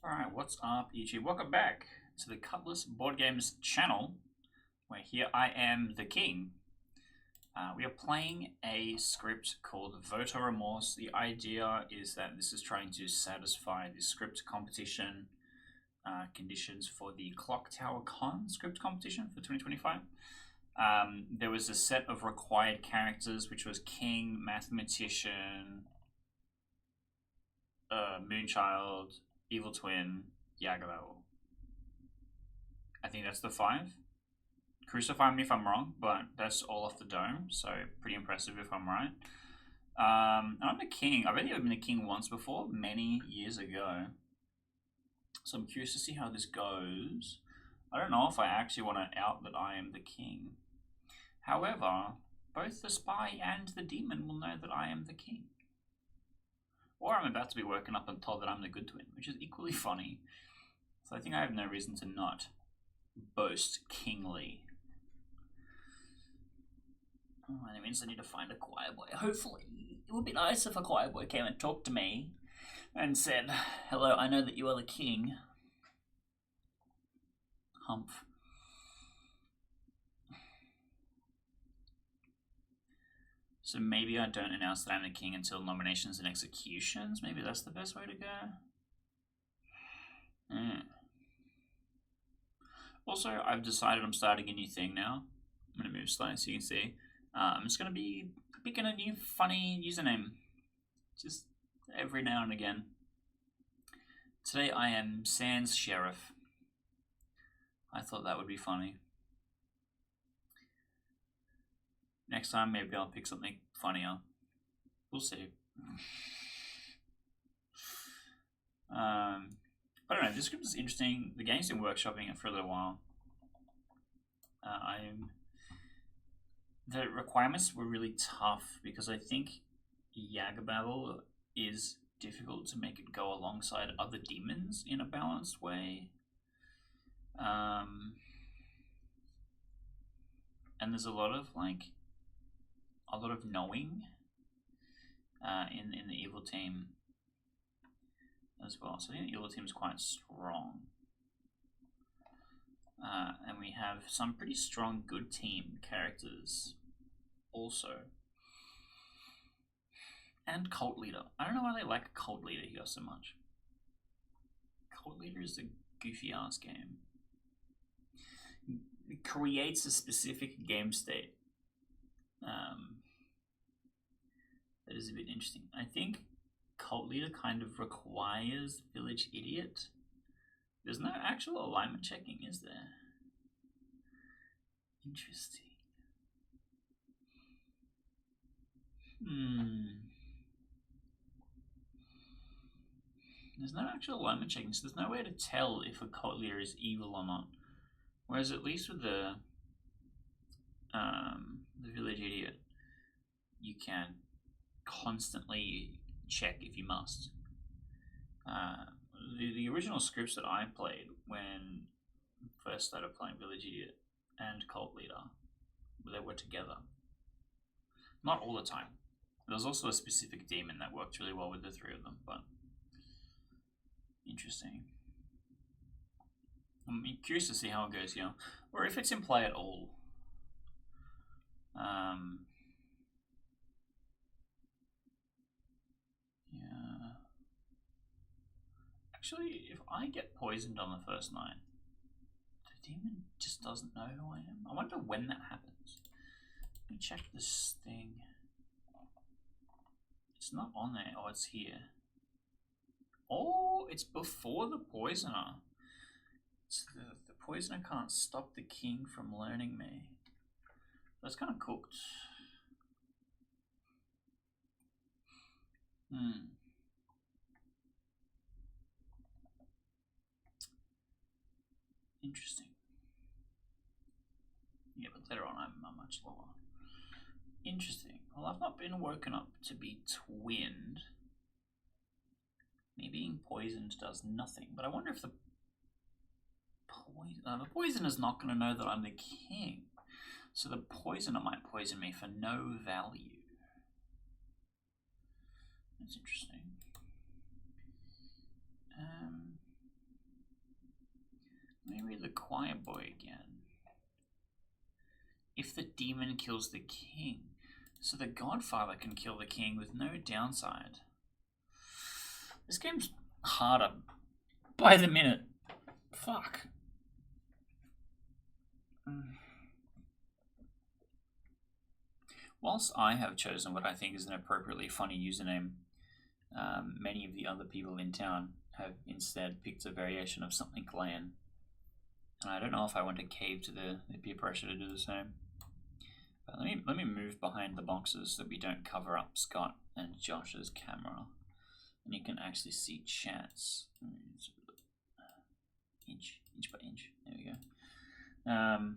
Alright, what's up YouTube? Welcome back to the Cutlass Board Games channel, where here I am the king. We are playing a script called Voter Remorse. The idea is that this is trying to satisfy the script competition conditions for the Clocktower Con script competition for 2025. There was a set of required characters, which was King, Mathematician, Moonchild, Evil Twin, Yagalo. I think that's the 5. Crucify me if I'm wrong, but that's all off the dome, so pretty impressive if I'm right. I'm the king. I've only been the king once before, many years ago. So I'm curious to see how this goes. I don't know if I actually want to out that I am the king. However, both the spy and the demon will know that I am the king. Or I'm about to be woken up and told that I'm the good twin, which is equally funny. So I think I have no reason to not boast kingly. Oh, that means I need to find a choir boy. Hopefully, it would be nice if a choir boy came and talked to me and said, "Hello, I know that you are the king." Humph. So maybe I don't announce that I'm the king until nominations and executions. Maybe that's the best way to go. Also, I've decided I'm starting a new thing now. I'm going to move slightly so you can see. I'm just going to be picking a new funny username. Just every now and again. Today I am Sans Sheriff. I thought that would be funny. Next time, maybe I'll pick something funnier. We'll see. I don't know, this script is interesting. The game's been workshopping it for a little while. The requirements were really tough because I think Yagababble is difficult to make it go alongside other demons in a balanced way. And there's a lot of knowing in the evil team as well. So I think the evil team is quite strong. And we have some pretty strong good team characters also. And Cult Leader. I don't know why they like Cult Leader here so much. Cult Leader is a goofy ass game. It creates a specific game state that is a bit interesting. I think Cult Leader kind of requires Village Idiot. There's no actual alignment checking, is there? Interesting. There's no actual alignment checking, so there's no way to tell if a Cult Leader is evil or not. Whereas at least with the Village Idiot, you can constantly check if you must. The original scripts that I played when I first started playing Village Idiot and Cult Leader, they were together. Not all the time. There was also a specific demon that worked really well with the 3 of them, but interesting. I'm curious to see how it goes here, or if it's in play at all. Yeah. Actually, if I get poisoned on the first night, the demon just doesn't know who I am. I wonder when that happens. Let me check this thing. It's not on there. Oh, it's here. Oh, it's before the poisoner. So the poisoner can't stop the king from learning me. That's kind of cooked. Interesting. Yeah, but later on I'm much lower. Interesting. Well, I've not been woken up to be twinned. Me being poisoned does nothing, but I wonder if the poisoner's not going to know that I'm the king. So the poisoner might poison me for no value. That's interesting. boy again. If the demon kills the king, so the Godfather can kill the king with no downside. This game's harder by the minute. Fuck. Whilst I have chosen what I think is an appropriately funny username, many of the other people in town have instead picked a variation of something Glenn. And I don't know if I want to cave to the peer pressure to do the same. But let me move behind the boxes so we don't cover up Scott and Josh's camera. And you can actually see chats. Inch by inch. There we go.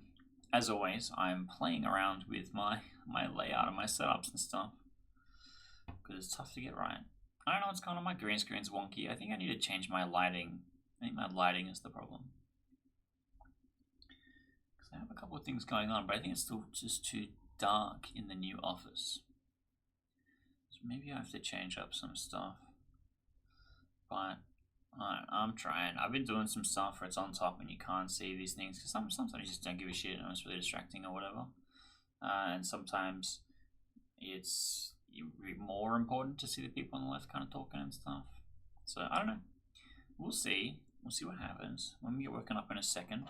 As always, I'm playing around with my layout and my setups and stuff. Because it's tough to get right. I don't know what's going on. My green screen's wonky. I think I need to change my lighting. I think my lighting is the problem. Because I have a couple of things going on, but I think it's still just too dark in the new office. So maybe I have to change up some stuff. But I'm trying. I've been doing some stuff where it's on top and you can't see these things. Because sometimes you just don't give a shit and it's really distracting or whatever. And sometimes it's more important to see the people on the left kind of talking and stuff. So I don't know. We'll see. We'll see what happens. When we get woken up in a second,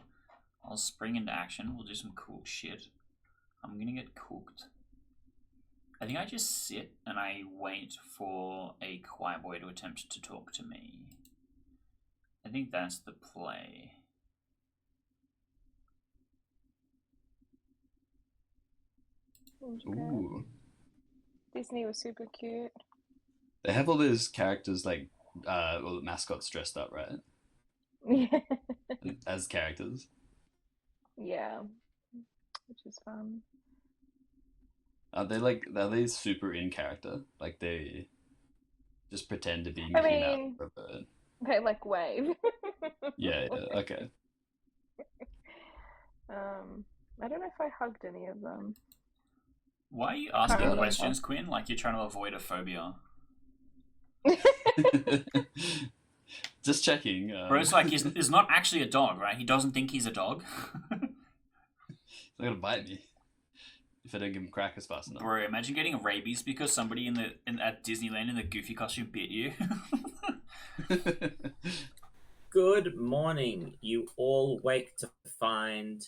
I'll spring into action. We'll do some cool shit. I'm gonna get cooked. I think I just sit and I wait for a quiet boy to attempt to talk to me. I think that's the play. Ooh. Disney was super cute. They have all those characters like, well, mascots dressed up, right? Yeah. As characters. Yeah, which is fun. Are they super in character? Like they just pretend to be I Mickey Mouse mean, or a bird? they like wave. Yeah, okay. I don't know if I hugged any of them. Why are you Can't asking remember. questions, Quinn? Like you're trying to avoid a phobia. Just checking. Bro's like, he's not actually a dog, right? He doesn't think he's a dog. He's not gonna bite me if I don't give him crackers fast enough. Bro, imagine getting rabies because somebody at Disneyland in the Goofy costume bit you. Good morning. You all wake to find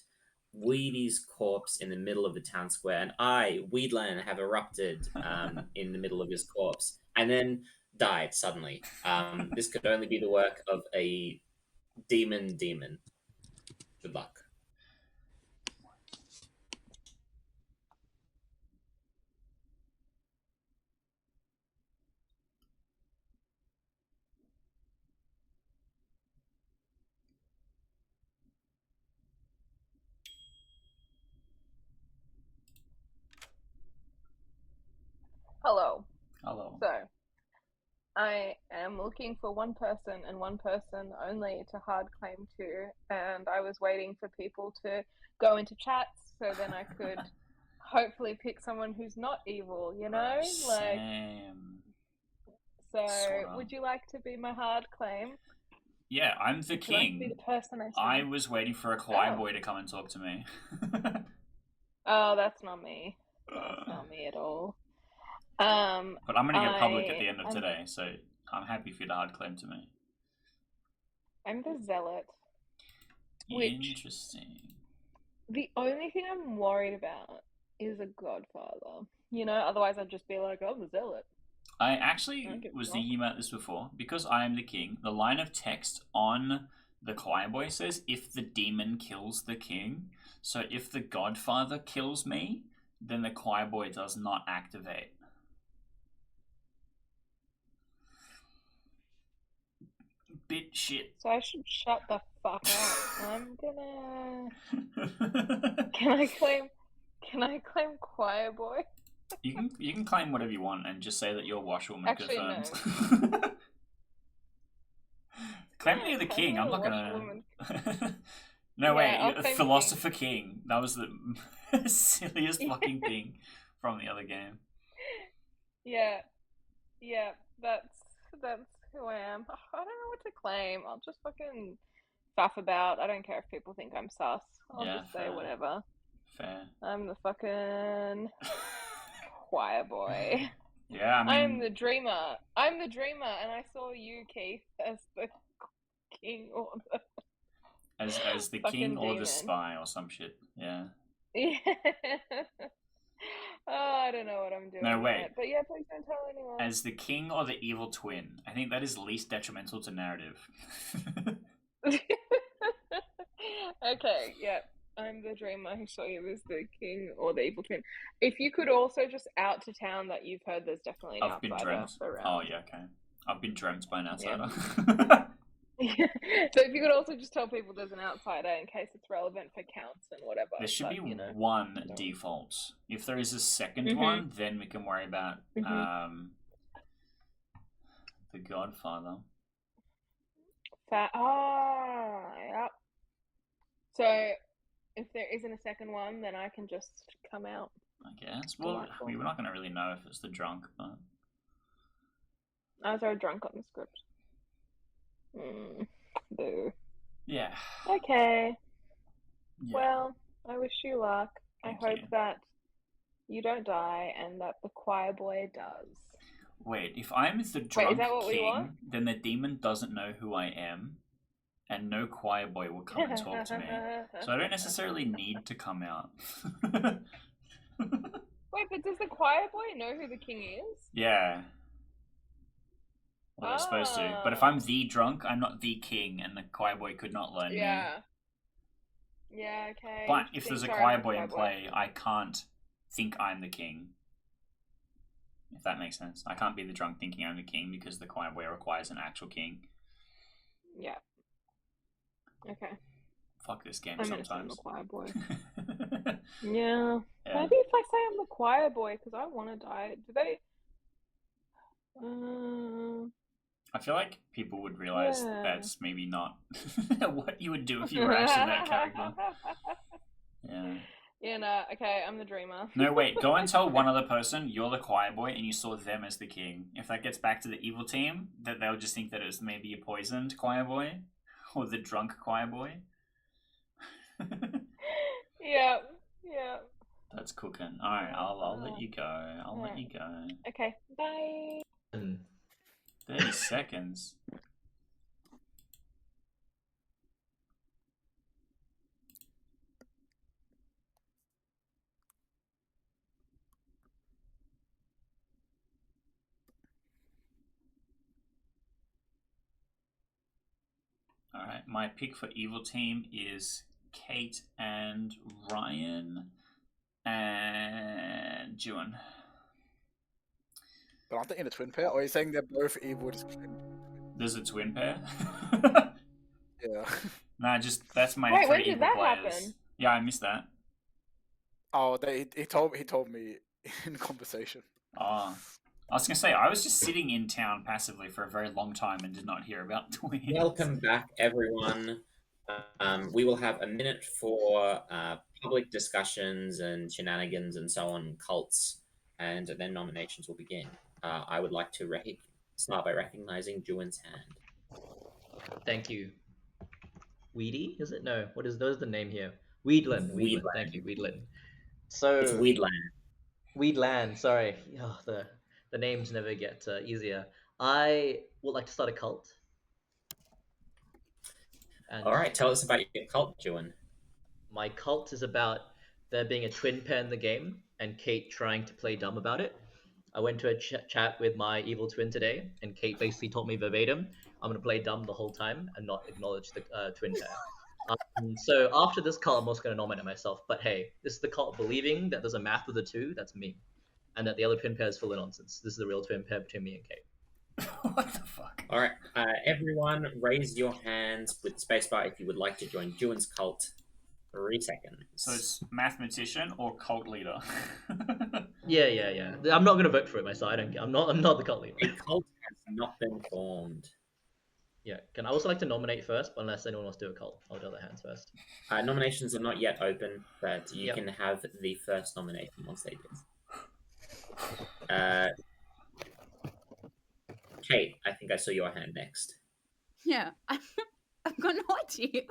Weedy's corpse in the middle of the town square, and I, Weedland, have erupted in the middle of his corpse, and then died suddenly. This could only be the work of a demon. Good luck. Hello. Hello. So, I am looking for one person and one person only to hard claim to, and I was waiting for people to go into chats so then I could hopefully pick someone who's not evil, you know? Same. So, Sorta. would you like to be my hard claim? Yeah, I'm the Would you like to be king. the person I I see? was waiting for a quiet Oh. boy to come and talk to me. Oh, that's not me. That's not me at all. But I'm gonna go public at the end of I'm- today, so I'm happy for you to hard claim to me. I'm the zealot. Which- Interesting. The only thing I'm worried about is a godfather. You know, otherwise I'd just be like, I'm the zealot. I actually Okay, was well. thinking about this before. Because I am the king, the line of text on the quiet boy says, if the demon kills the king. So if the godfather kills me, then the quiet boy does not activate. Bit shit. So I should shut the fuck up. I'm gonna. Can I claim choir boy? You can claim whatever you want and just say that your washwoman Actually, confirmed. Claim me the king. I'm not gonna. Washwoman. No way, Yeah, I'll claim philosopher king. That was the silliest fucking thing from the other game. Yeah, that's who I am. I don't know what to claim. I'll just fucking faff about. I don't care if people think I'm sus. I'll Yeah, just say fair. whatever. Fair. I'm the fucking choir boy. Yeah, I mean, I'm the dreamer. I'm the dreamer, and I saw you, Keith, as the king or the as the fucking king or demon. the spy or some shit. Yeah. Yeah. Oh, I don't know what I'm doing. No, wait. Yet. But yeah, please don't tell anyone. As the king or the evil twin. I think that is least detrimental to narrative. Okay, yeah. I'm the dreamer who saw you as the king or the evil twin. If you could also just out to town that you've heard there's definitely an I've been outsider dreamt. around. Oh, yeah, okay. I've been dreamt by an outsider. So if you could also just tell people there's an outsider in case it's relevant for counts and whatever. There should but, be you know, one no. default. If there is a second Mhm. one, then we can worry about Mhm. the Godfather. Yep. So if there isn't a second one, then I can just come out. I guess. Well, Delightful. we're not going to really know if it's the drunk, but I was already drunk on the script. Boo. yeah. Okay. Yeah. Well, I wish you luck. Thank I hope you. that you don't die and that the choir boy does. Wait, if I'm the Wait, drunk is that what we want? king, then the demon doesn't know who I am, and no choir boy will come and talk to me. So I don't necessarily need to come out. Wait, but does the choir boy know who the king is? Yeah. Well, they're supposed to. But if I'm the drunk, I'm not the king, and the choir boy could not learn me. Yeah. Yeah, okay. But if there's a Sorry, choir I'm the boy choir in play, I can't think I'm the king. If that makes sense. I can't be the drunk thinking I'm the king because the choir boy requires an actual king. Yeah. Okay. Fuck this game I'm gonna say I'm sometimes. the choir boy. Yeah. Yeah. Maybe if I say I'm the choir boy, because I want to die. Do they? I feel like people would realize Yeah. that's maybe not what you would do if you were actually that character. Yeah. Yeah, no, okay, I'm the dreamer. No, wait, go and tell one other person you're the choir boy and you saw them as the king. If that gets back to the evil team, that they'll just think that it's maybe a poisoned choir boy or the drunk choir boy. Yeah. That's cooking. Alright, I'll let you go. I'll let you go. Okay, bye. 30 seconds. Alright, my pick for evil team is Kate and Ryan and Juan. But aren't they in a twin pair? Or are you saying they're both evil? There's a twin pair. Yeah. Nah, just that's my Wait, three when did evil that players. happen? Yeah, I missed that. Oh, he told me in conversation. Oh, I was gonna say I was just sitting in town passively for a very long time and did not hear about twins. Welcome back, everyone. We will have a minute for public discussions and shenanigans and so on, cults, and then nominations will begin. I would like to start by recognizing Juan's hand. Thank you. Weedy, is it? No. What is the name here? Weedland. Weedland. Thank you, Weedland. So It's Weedland. Weedland. Sorry. Oh, the names never get easier. I would like to start a cult. And All right, tell us about your cult, Juan. my cult is about there being a twin pair in the game and Kate trying to play dumb about it. I went to a chat with my evil twin today, and Kate basically told me verbatim, I'm going to play dumb the whole time and not acknowledge the twin pair. So after this cult, I'm also going to nominate myself. But hey, this is the cult believing that there's a math of the two, that's me. And that the other twin pair is full of nonsense. This is the real twin pair between me and Kate. What the fuck? All right, everyone, raise your hands with spacebar if you would like to join Juan's cult. 3 seconds. So it's mathematician or cult leader? Yeah. I'm not going to vote for it myself. I'm not the cult leader. A cult has not been formed. Yeah. Can I also like to nominate first, but unless anyone wants to do a cult, I'll do their hands first. Nominations are not yet open, but you Yep. can have the first nomination once they do. Kate, I think I saw your hand next. Yeah, I'm I've got no idea.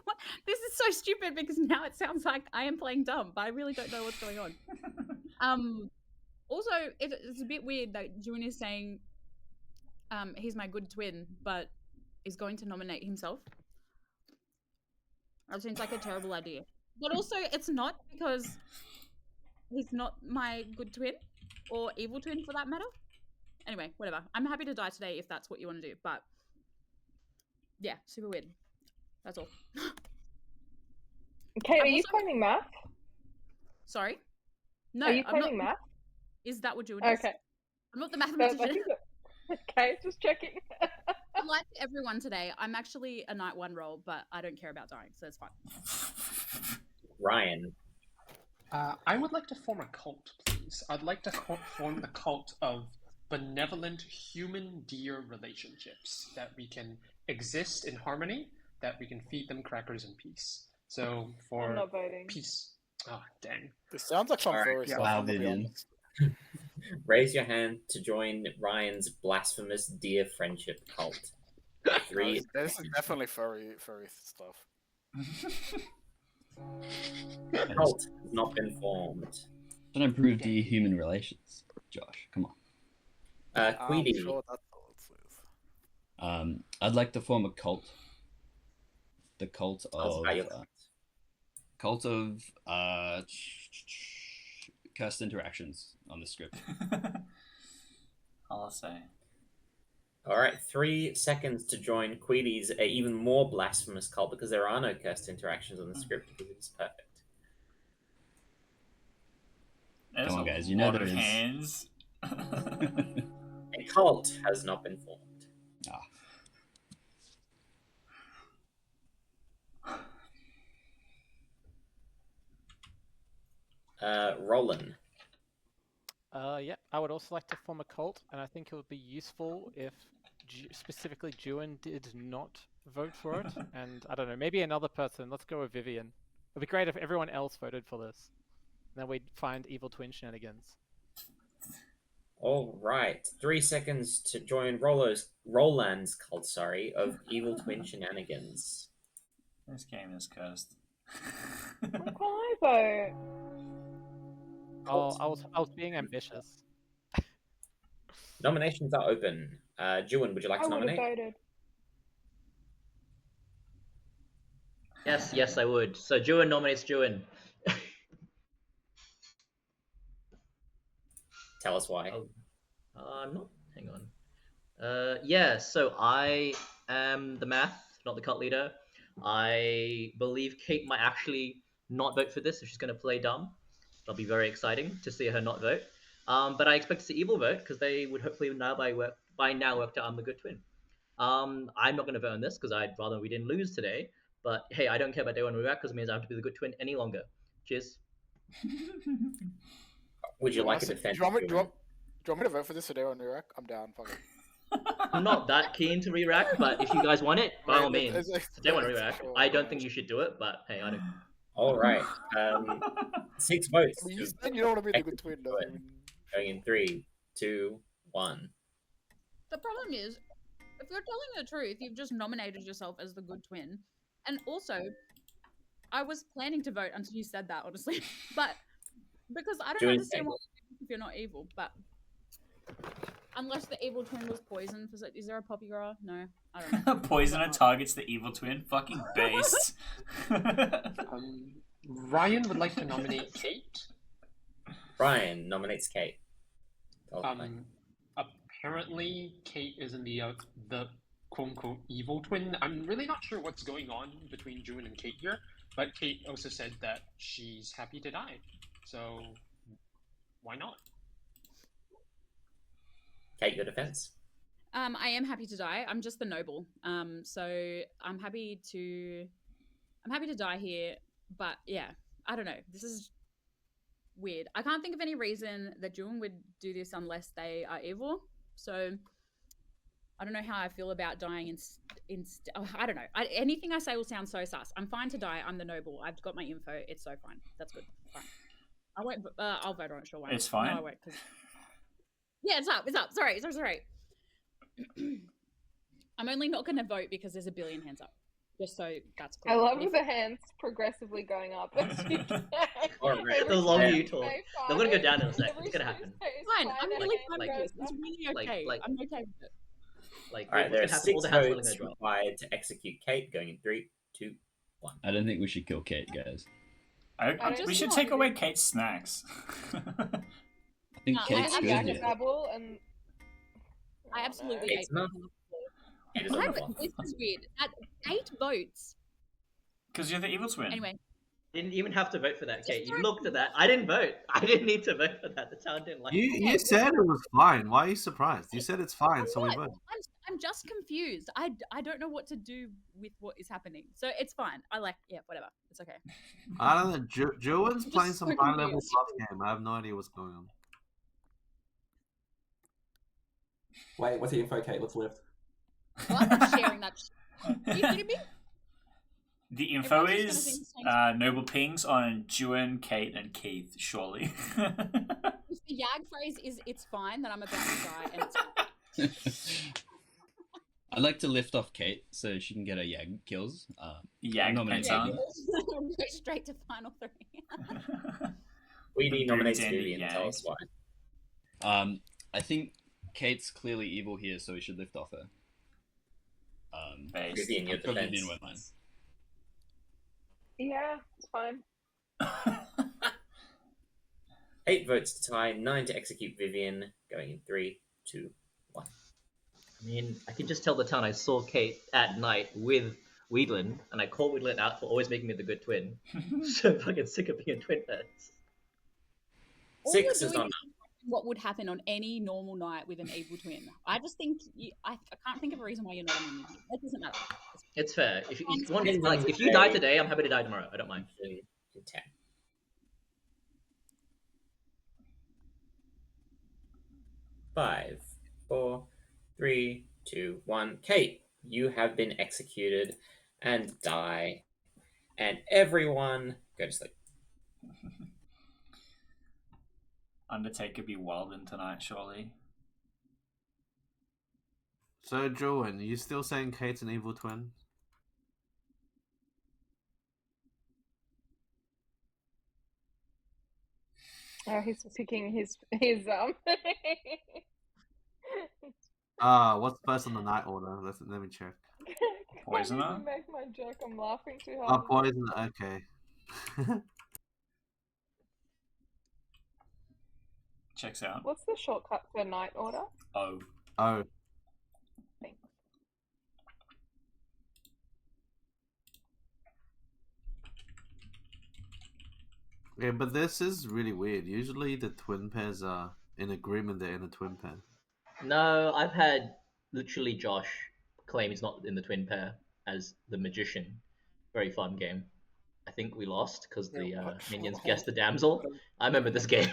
This is so stupid because now it sounds like I am playing dumb, but I really don't know what's going on. Also, it's a bit weird that June is saying he's my good twin, but is going to nominate himself. That seems like a terrible idea. But also, it's not because he's not my good twin or evil twin for that matter. Anyway, whatever. I'm happy to die today if that's what you want to do, but yeah, super weird. That's all. Kate, are I'm you also- claiming math? Sorry? No, Are you I'm not. claiming math? Is that what June is? Okay. I'm not the I mathematician. think okay, just checking. Like everyone today, I'm actually a night one roll, but I don't care about dying, so it's fine. Ryan. I would like to form a cult, please. I'd like to form the cult of benevolent human-deer relationships, that we can exist in harmony, that we can feed them crackers in peace. So I'm for not voting. peace. Oh, dang. This sounds like some Alright, furry stuff. wow, I'm gonna be Vivian. honest. Raise your hand to join Ryan's blasphemous deer friendship cult. 3. This is definitely furry stuff. Cult has not been formed. Trying to improve the human relations. Josh, come on. I'm Queedy. sure that's all it says. I'd like to form a cult. The cult Tell us of about your cult. cursed interactions on the script. I'll say. Alright, 3 seconds to join Queedy's even more blasphemous cult because there are no cursed interactions on the script because it's perfect. There's Come on, a guys, you know lot there of is. hands. A cult has not been formed. Roland. Yeah, I would also like to form a cult, and I think it would be useful if specifically Juan did not vote for it. And I don't know, maybe another person. Let's go with Vivian. It'd be great if everyone else voted for this. Then we'd find evil twin shenanigans. All right, 3 seconds to join Roland's cult. Sorry, of evil twin shenanigans. This game is cursed. Why can't I vote? Oh, I was being ambitious. Nominations are open. Juan, would you like I to would have nominate? voted. Yes, I would. So Juan nominates Juan. Tell us why. Oh. I'm not. Hang on. Yeah. So I am the math, not the cult leader. I believe Kate might actually not vote for this if she's going to play dumb. That'll be very exciting to see her not vote. But I expect to see evil vote because they would hopefully by now work out I'm the good twin. I'm not going to vote on this because I'd rather we didn't lose today. But hey, I don't care about day one react because it means I have to be the good twin any longer. Cheers. Would you like a Do defense? you want me Juan? to vote for this today on Iraq? I'm down. Fuck it. I'm not that keen to re-rack, but if you guys want it, by all means. It's- If they want to it's- re-rack, sure, I don't yeah. think you should do it, but hey, I don't. All right. 6 votes. I mean, you said you don't want to be the good twin, Do doesn't it. mean... Going in 3, 2, 1. The problem is, if you're telling the truth, you've just nominated yourself as the good twin. And also, I was planning to vote until you said that, honestly. But because I don't Juan understand said- why if you're not evil, but unless the evil twin was poisoned, is there a poppy grower? No, I don't know. Poisoner targets the evil twin. Fucking based. Ryan would like to nominate Kate. Ryan nominates Kate. Tell us why. Apparently, Kate is in the quote-unquote evil twin. I'm really not sure what's going on between Juan and Kate here, but Kate also said that she's happy to die. So, why not? Kate, your defense. I am happy to die. I'm just the noble. So I'm happy to die here. But yeah, I don't know. This is weird. I can't think of any reason that June would do this unless they are evil. So I don't know how I feel about dying I don't know. Anything I say will sound so sus. I'm fine to die. I'm the noble. I've got my info. It's so fine. That's good. Fine. I won't. I'll vote on it. Sure. Why It's not? fine? No, I won't. Yeah, it's up. It's up. Sorry. I'm only not going to vote because there's a billion hands up. Just so that's clear. I love But if- the hands progressively going up as you say. Alright. Every The longer time you talk, say they're gonna go five, down in a sec. every It's gonna time happen. you say Fine, I'm five, really the fine hand with this. goes It's up. really okay. like- I'm okay with it. Like, Alright, there are what's gonna happen? 6 All the hands are votes gonna drop. required to execute Kate, going in 3, 2, 1. I don't think we should kill Kate, guys. don't We should know. take away Kate's snacks. I think No, Kate's I good have here. Dabble and I absolutely Kate's hate not. Kate is on the block. This is weird. At 8 votes. Because you're the evil twin. Anyway, Didn't even have to vote for that, Kate. You Just looked at that. I didn't vote. I didn't need to vote for that. The town didn't like it. You said it was fine. Why are you surprised? You said it's fine, so we what? vote. I'm just confused. I don't know what to do with what is happening. So it's fine. Yeah, whatever. It's okay. I don't know. Joan's I'm playing just some so high level confused. bluff game. I have no idea what's going on. Wait, what's the info, Kate? What's left? What? I'm sharing that. Are you kidding me? The info Everyone's just is gonna noble pings on Juan, Kate, and Keith, surely. If the Yag phrase is "it's fine," then I'm about to die, and it's I'd like to lift off Kate so she can get her Yag kills. Yag nominate Penton. Vivian. go straight to final 3. Weedy nominates Dandy Vivian. Yang. Tell us why. I think Kate's clearly evil here, so we should lift off her. Based. Vivian, your I'd probably defense. Vivian won't mind. Yeah, it's fine. 8 votes to tie, 9 to execute Vivian, going in 3, 2, 1. I mean, I can just tell the town I saw Kate at night with Weedland, and I called Weedland out for always making me the good twin. So fucking sick of being twin pets. All 6 you're is doing not is what would happen on any normal night with an evil twin. I just think I can't think of a reason why you're not on the It doesn't matter. It's fair. If you It's want, fine. like, if you die today, I'm happy to die tomorrow. I don't mind. 3, 10. Five, 4, 3, 2, 1. Kate, you have been executed and die. And everyone go to sleep. Undertaker be wildin' tonight, surely. So, Joan, you still saying Kate's an evil twin? Oh, he's picking his What's first on the night order? Let me check. Poisoner? Can't even make my joke. I'm laughing too hard. Poison. Okay. Checks out. What's the shortcut for night order? Oh. Oh. Thanks. Yeah, but this is really weird. Usually the twin pairs are in agreement they're in a twin pair. No, I've had literally Josh claim he's not in the twin pair as the magician. Very fun game. I think we lost because the minions guessed the damsel. I remember this game.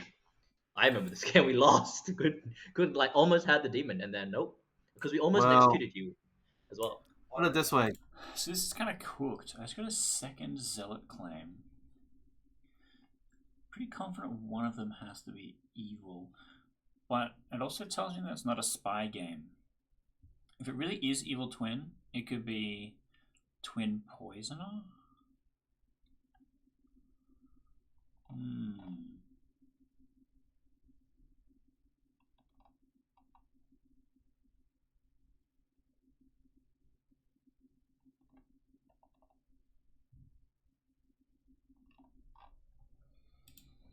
We lost. Good, like almost had the demon, and then nope, because we almost executed you as well. Put it this way. So this is kind of cooked. I just got a second zealot claim. Pretty confident one of them has to be evil. But it also tells you that it's not a spy game. If it really is evil twin, it could be twin poisoner?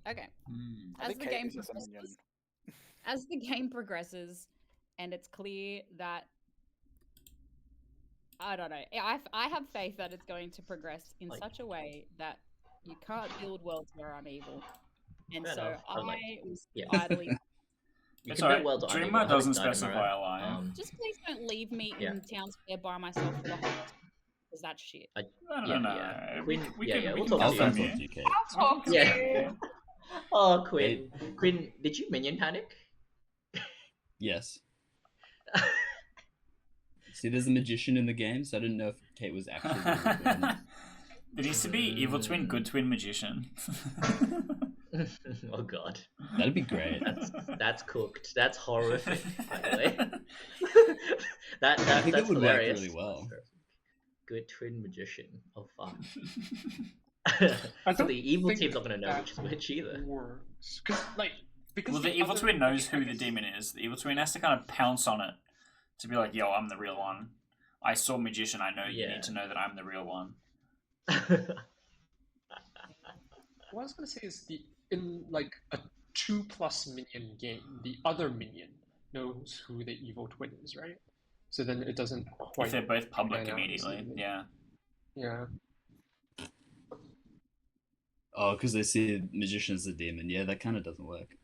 Okay. I As think the Kate game is just a minion. progresses, as the game progresses, and it's clear that I don't know. I have faith that it's going to progress in such a way that you can't build worlds where I'm evil, and Fair so enough. I was Yeah. idly. You It's can alright. build well to Dreamer unable. I haven't doesn't died specify tomorrow. a lie. Just please don't leave me Yeah. in town square by myself for the whole because that's shit. No. Yeah. We Quinn, can we'll confirm talk to I'll you. talk to you, Kate. I'll talk to Yeah. you. Oh, Quinn. Quinn, did you minion panic? Yes. See, there's a magician in the game, so I didn't know if Kate was actually an evil twin or not. There needs to be evil twin, good twin, magician. Oh god, That'd be great. that's cooked. That's horrific. By the way, I think that's it would work hilarious. really well. good twin magician. Oh fuck. I So don't the evil think team's not gonna know that which is which either. works. Because Well, the evil twin knows who the demon is. The evil twin has to kind of pounce on it to be like, "Yo, I'm the real one. I saw magician. I know you Yeah. need to know that I'm the real one." What I was gonna say is in like a 2+ minion game, the other minion knows who the evil twin is, right? So then it doesn't quite. If they're both public pan out as immediately, evenly. yeah. Yeah. Oh, because they see magician as the demon. Yeah, that kind of doesn't work.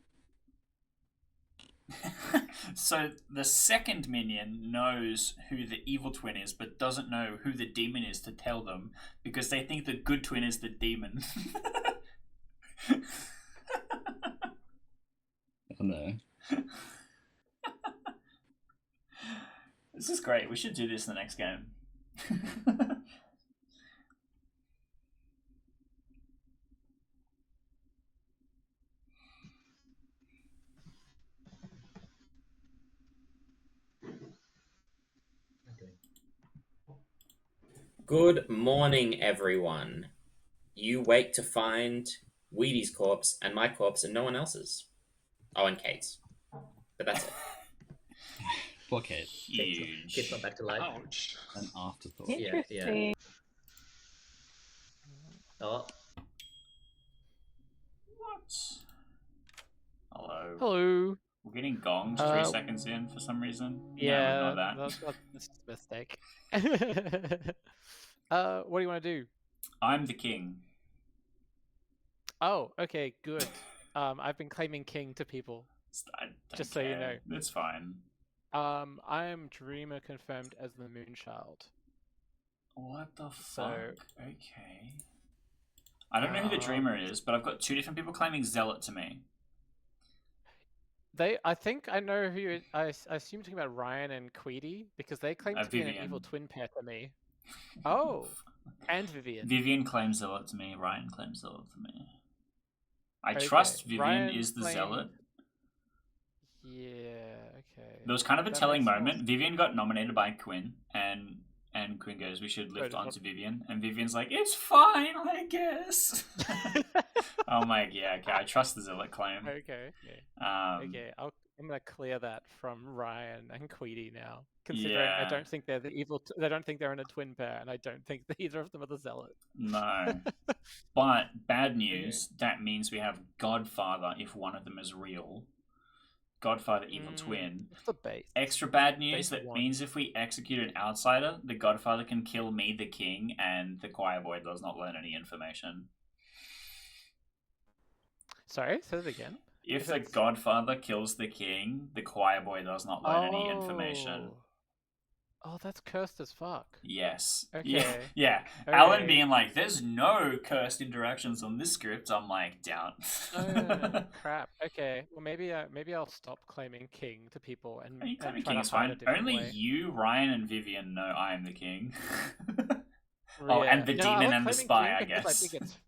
So the second minion knows who the evil twin is, but doesn't know who the demon is to tell them because they think the good twin is the demon. Oh no. This is great. We should do this in the next game. Good morning, everyone. You wake to find Weedy's corpse and my corpse and no one else's. Oh, and Kate's. But that's it. Poor Kate. Huge. Kate's not back to life. Ouch. An afterthought. Yeah, yeah. Interesting. Oh, What? Hello. Hello. We're getting gonged 3 seconds in for some reason. Yeah, no, ignore that. that's a mistake. What do you want to do? I'm the king. Oh, okay, good. I've been claiming king to people. I don't Just so you know. care. It's fine. I am Dreamer confirmed as the Moonchild. What the So- fuck? Okay. I don't know who the dreamer is, but I've got 2 different people claiming zealot to me. I think I know who I assume you're talking about Ryan and Queedy because they claim to be an Vivian. evil twin pair to me. Oh, and Vivian. Vivian claims zealot to me. Ryan claims zealot to me. I Okay, trust Vivian Ryan is the claimed- zealot. Yeah. Okay. There was kind of a That telling makes more moment. Vivian got nominated by Quinn, and Quinn goes, "We should lift Oh, onto Vivian," and Vivian's like, "It's fine, I guess." I'm like, yeah, okay, I trust the zealot claim. Okay. Okay. I'm gonna clear that from Ryan and Queedy now. Considering I Yeah. don't think they're the evil. I don't think they're in a twin pair, and I don't think that either of them are the zealot. No. But bad news, that means we have Godfather if one of them is real. Godfather, evil twin. What's the base? Extra bad news, Base that one. means if we execute an outsider, the Godfather can kill me, the king, and the choir boy does not learn any information. Sorry, say it again. If If the that's- Godfather kills the king, the choir boy does not learn any information. Oh, that's cursed as fuck. Yes. Okay. Yeah. Alan Okay. being like, "There's no cursed interactions on this script." I'm like, doubt. Oh, crap. Okay. Well, maybe I'll stop claiming king to people and, Are you and claiming try king to is find fine. a different Only way. you, Ryan, and Vivian know I am the king. Oh, Yeah. and the No, I demon like and the claiming spy, king I because guess.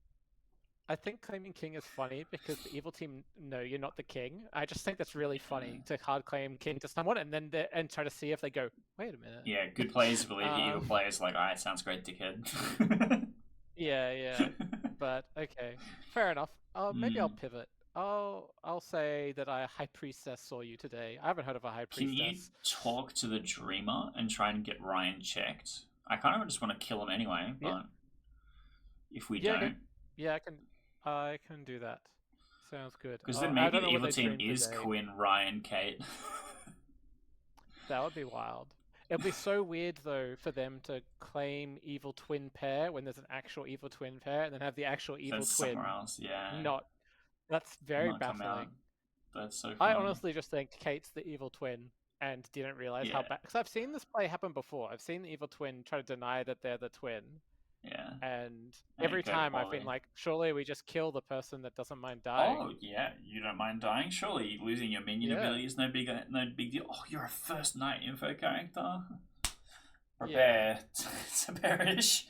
I think claiming king is funny because the evil team know you're not the king. I just think that's really funny to hard claim king to someone and then and try to see if they go, wait a minute. Yeah, good players believe the evil Um, players like, "Alright, sounds great, dickhead." Yeah. But okay, fair enough. Maybe I'll pivot. I'll say that a high priestess saw you today. I haven't heard of a high Can you priestess. talk to the dreamer and try and get Ryan checked? I kind of just want to kill him anyway, but Yeah. if we Yeah, okay. don't, Yeah, I can do that. Sounds good. because then I maybe don't the know what evil they team dreamed is today. Quinn, Ryan, Kate. That would be wild. It'd be so weird though for them to claim evil twin pair when there's an actual evil twin pair, and then have the actual evil That's twin somewhere else, yeah. not. That's very not come out. baffling. That's so funny. I honestly just think Kate's the evil twin and didn't realize how Yeah. bad. Because I've seen this play happen before. I've seen the evil twin try to deny that they're the twin, Yeah. and And every it go time I've been poorly. like, surely we just kill the person that doesn't mind dying. Oh yeah, you don't mind dying? Surely losing your minion Yeah. ability is no big deal. Oh, you're a first night info character. Yeah. Prepare to perish.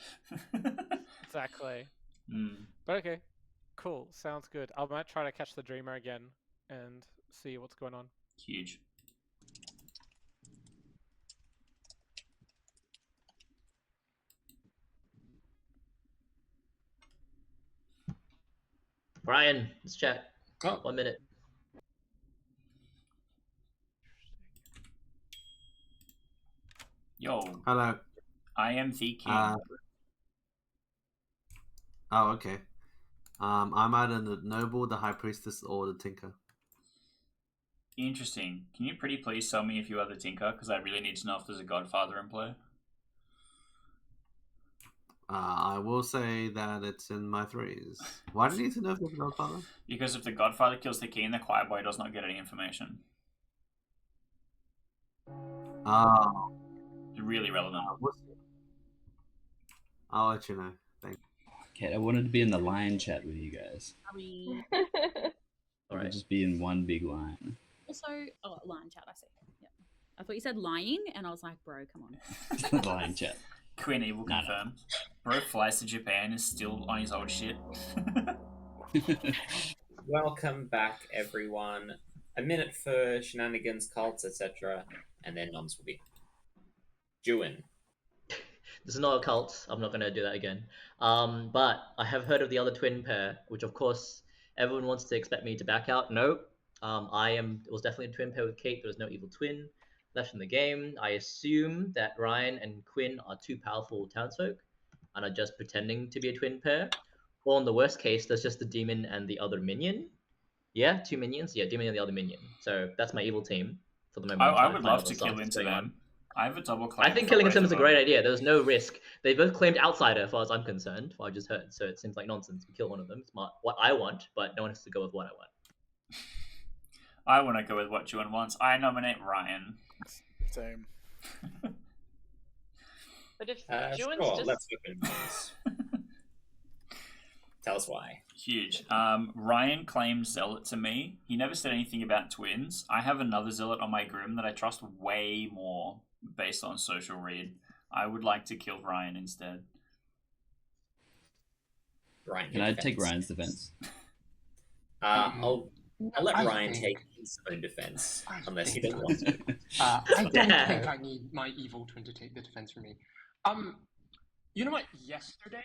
Exactly. Mm. But okay, cool. Sounds good. I might try to catch the dreamer again and see what's going on. Huge. Brian, let's chat. Oh. 1 minute. Yo, Hello. I am the king. Oh, okay. I'm either the noble, the high priestess, or the tinker. Interesting. Can you pretty please tell me if you are the tinker? Because I really need to know if there's a godfather in play. I will say that it's in my threes. Why do you need to know if there's a godfather? Because if the godfather kills the king, the choir boy does not get any information. Really relevant. I'll let you know. Thank you. Okay, I wanted to be in the line chat with you guys. Are we Or just be in one big line. also line chat? I see. Yeah. I thought you said lying, and I was like, bro, come on. Line chat. Queen Evil confirmed. Bro flies to Japan, is still on his old shit. Welcome back, everyone. A minute for shenanigans, cults, etc., and then noms will be. Juin. This is not a cult. I'm not going to do that again. But I have heard of the other twin pair, which of course everyone wants to expect me to back out. No, it was definitely a twin pair with Kate. There was no evil twin left in the game. I assume that Ryan and Quinn are too powerful townsfolk and are just pretending to be a twin pair. Or in the worst case, there's just the demon and the other minion. Yeah, 2 minions. Yeah, demon and the other minion. So that's my evil team for the moment. I would love to kill into them. I have a double claim. I think killing into them is a great idea. There was no risk. They both claimed outsider, as far as I'm concerned. What I just heard, so it seems like nonsense. We kill one of them. It's what I want, but no one has to go with what I want. I want to go with what Juan wants. I nominate Ryan. Same. But if Sure, just let's open those. Tell us why. Huge. Ryan claims Zealot to me. He never said anything about twins. I have another Zealot on my Grim that I trust way more based on social read. I would like to kill Ryan instead. Ryan, can I take Ryan's defense? I'll let Ryan take his own defense, unless he doesn't want to. I don't think I need my evil twin to take the defense for me. You know what? Yesterday,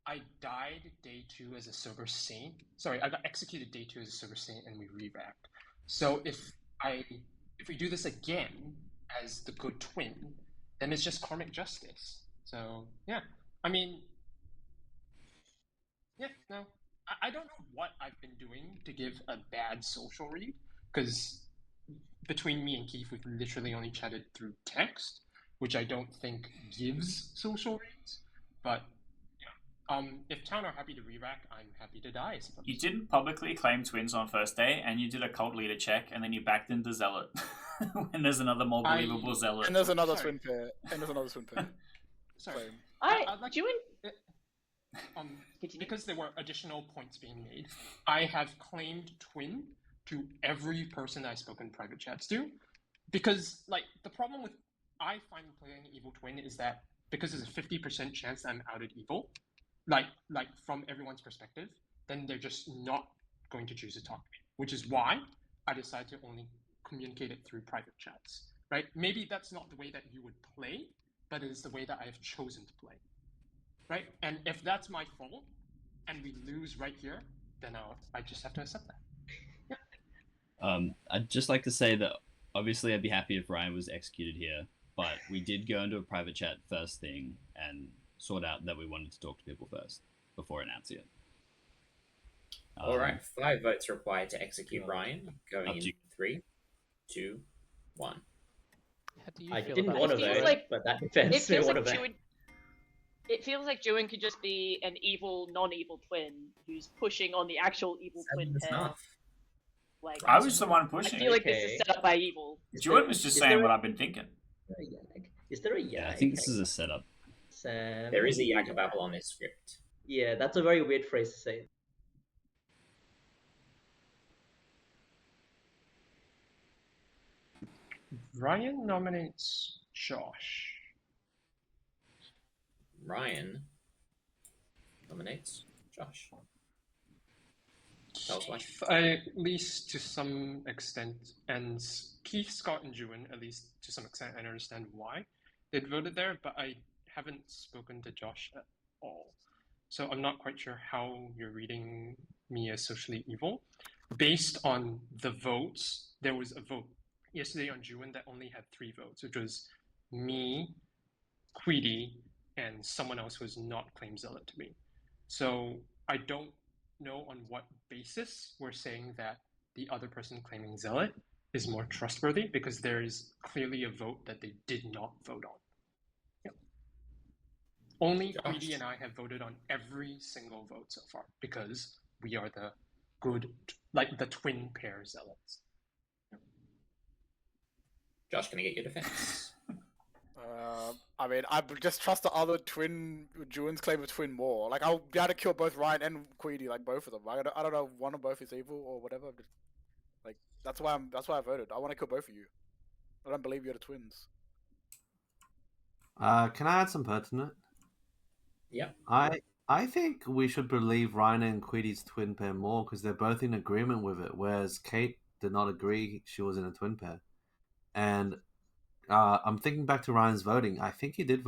I died day 2 as a Silver Saint. Sorry, I got executed day 2 as a Silver Saint, and we re-racked. So if we do this again as the good twin, then it's just karmic justice. So yeah, I mean, yeah, no, I don't know what I've been doing to give a bad social read, because between me and Keith, we've literally only chatted through text, which I don't think gives social reads. But yeah, if town are happy to re-rack, I'm happy to die. I suppose. You didn't publicly claim twins on first day, and you did a cult leader check, and then you backed into Zealot. And there's another more believable Zealot. And there's another twin pair. Sorry. I'd like because there were additional points being made, I have claimed twin to every person I've spoken private chats to, because like the problem with I find playing evil twin is that because there's a 50% chance that I'm outed evil, like from everyone's perspective, then they're just not going to choose to talk to me, which is why I decided to only communicate it through private chats. Right? Maybe that's not the way that you would play, but it is the way that I have chosen to play. Right? And if that's my fault, and we lose right here, then I just have to accept that. Yeah. I'd just like to say that obviously I'd be happy if Ryan was executed here, but we did go into a private chat first thing and sort out that we wanted to talk to people first before announcing it. All right, 5 votes required to execute Ryan. Going in 3, 2, 1. I didn't want to vote, but that defense me want to vote. It feels like Juin could just be an evil, non-evil twin who's pushing on the actual evil twin pair. Like, I was the one pushing. I feel like this is set up by evil. Juin was just saying what I've been thinking. Is there a yag? Yeah, I think this is a setup. Sam... There is a Yakababble on this script. Yeah, that's a very weird phrase to say. Ryan nominates Josh. Ryan nominates Josh. Tell us why. At least to some extent, and Keith, Scott, and Juin, at least to some extent, I understand why they voted there, but I haven't spoken to Josh at all. So I'm not quite sure how you're reading me as socially evil. Based on the votes, there was a vote yesterday on Juin that only had 3 votes, which was me, Queedy, and someone else who was not claimed zealot to me. So I don't know on what basis we're saying that the other person claiming zealot is more trustworthy, because there is clearly a vote that they did not vote on. Yep. Only Queedy and I have voted on every single vote so far, because we are the good, like the twin pair zealots. Josh, can I get your defense? I mean, I just trust the other twin, Juin's claim of twin more. Like, I'll be able to kill both Ryan and Queedy, like both of them. I don't know if one of both is evil or whatever. But, like, that's why I voted. I want to kill both of you. I don't believe you're the twins. Can I add some pertinent? Yeah. I think we should believe Ryan and Queedy's twin pair more, because they're both in agreement with it, whereas Kate did not agree she was in a twin pair. And I'm thinking back to Ryan's voting. I think he did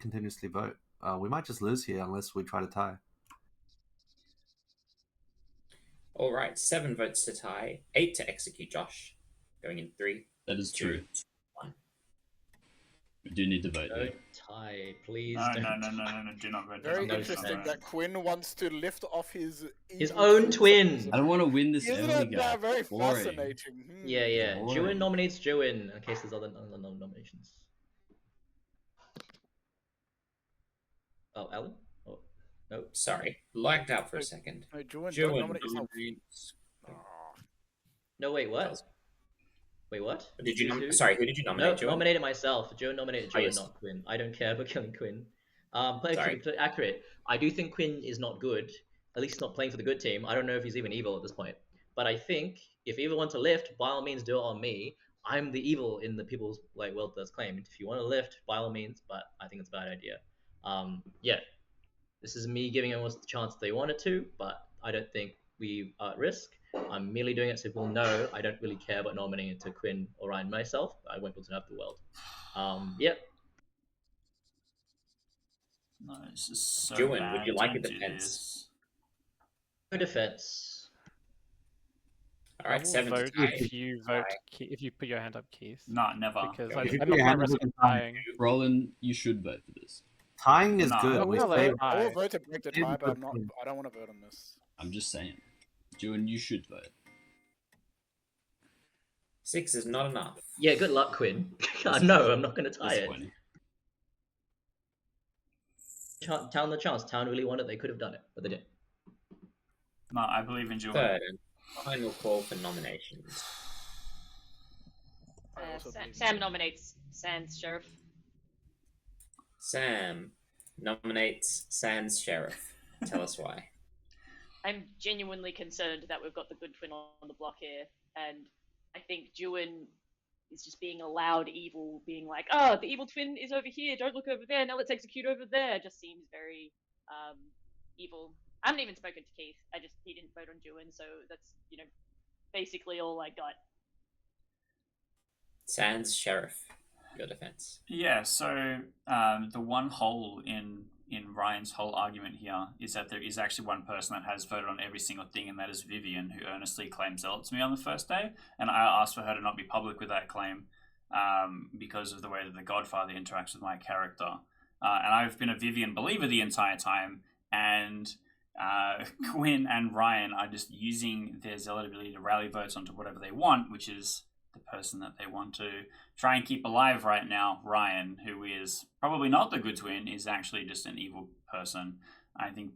continuously vote. We might just lose here unless we try to tie. All right, 7 votes to tie, 8 to execute, Josh. Going in 3. That is 2, true. 1. We do need to vote, though. Don't tie, please. No, don't no, do not vote. Very do not vote, interesting no. that Quinn wants to lift off his own twin. I don't want to win this Isn't early, it guy. very Boring. fascinating? Yeah. Boring. Juin nominates Juin in case there's other nominations. Oh, Alan? Oh, no. Sorry, lagged out for a second. No, Juin, Juin don't nominate yourself. nominates- No, wait, what? Wait, what? Did you Who? Sorry, who did you nominate? No, Juin? nominated myself. Juin nominated Juin, yes. not Quinn. I don't care about killing Quinn. But Sorry. actually, accurate. I do think Quinn is not good. At least not playing for the good team. I don't know if he's even evil at this point. But I think if you ever want to lift, by all means do it on me. I'm the evil in the people's world that's claimed. If you want to lift, by all means. But I think it's a bad idea. Yeah. This is me giving everyone the chance they wanted to, but I don't think we are at risk. I'm merely doing it so people know I don't really care about nominating it to Quinn or Ryan myself. I want people to know the world. Yep. No, this is so Juin, bad. would you like a Don't do defense? this. No defense. All right, I will 7 to vote tie. if you vote. If you put your hand up, Keith. No, never. Because If I, you I put don't your hand risk up, dying. Roland, you should vote for this. Tying is No. good. I'm We gonna say let I will tie. vote to break the tie, but I don't want to vote on this. I'm just saying. Juin, you should vote. 6 is not enough. Yeah, good luck, Quinn. No, I'm not going to tie it. Disappointing. Town the chance. Town really wanted. They could have done it, but they didn't. No, I believe in Juin. Third and final call for nominations. Sam nominates Sans Sheriff. Sam nominates Sans Sheriff. Tell us why. I'm genuinely concerned that we've got the good twin on the block here, and I think Juin is just being allowed evil, being like, oh, the evil twin is over here, don't look over there, now let's execute over there. Just seems very evil. I haven't even spoken to Keith. He didn't vote on Juin, so that's, basically all I got. Sans Sheriff, your defense. Yeah, so the one hole in Ryan's whole argument here is that there is actually one person that has voted on every single thing, and that is Vivian, who earnestly claimed zealot to me on the first day, and I asked for her to not be public with that claim because of the way that the Godfather interacts with my character. And I've been a Vivian believer the entire time, and Quinn and Ryan are just using their zealot ability to rally votes onto whatever they want, which is the person that they want to try and keep alive right now. Ryan, who is probably not the good twin, is actually just an evil person. I think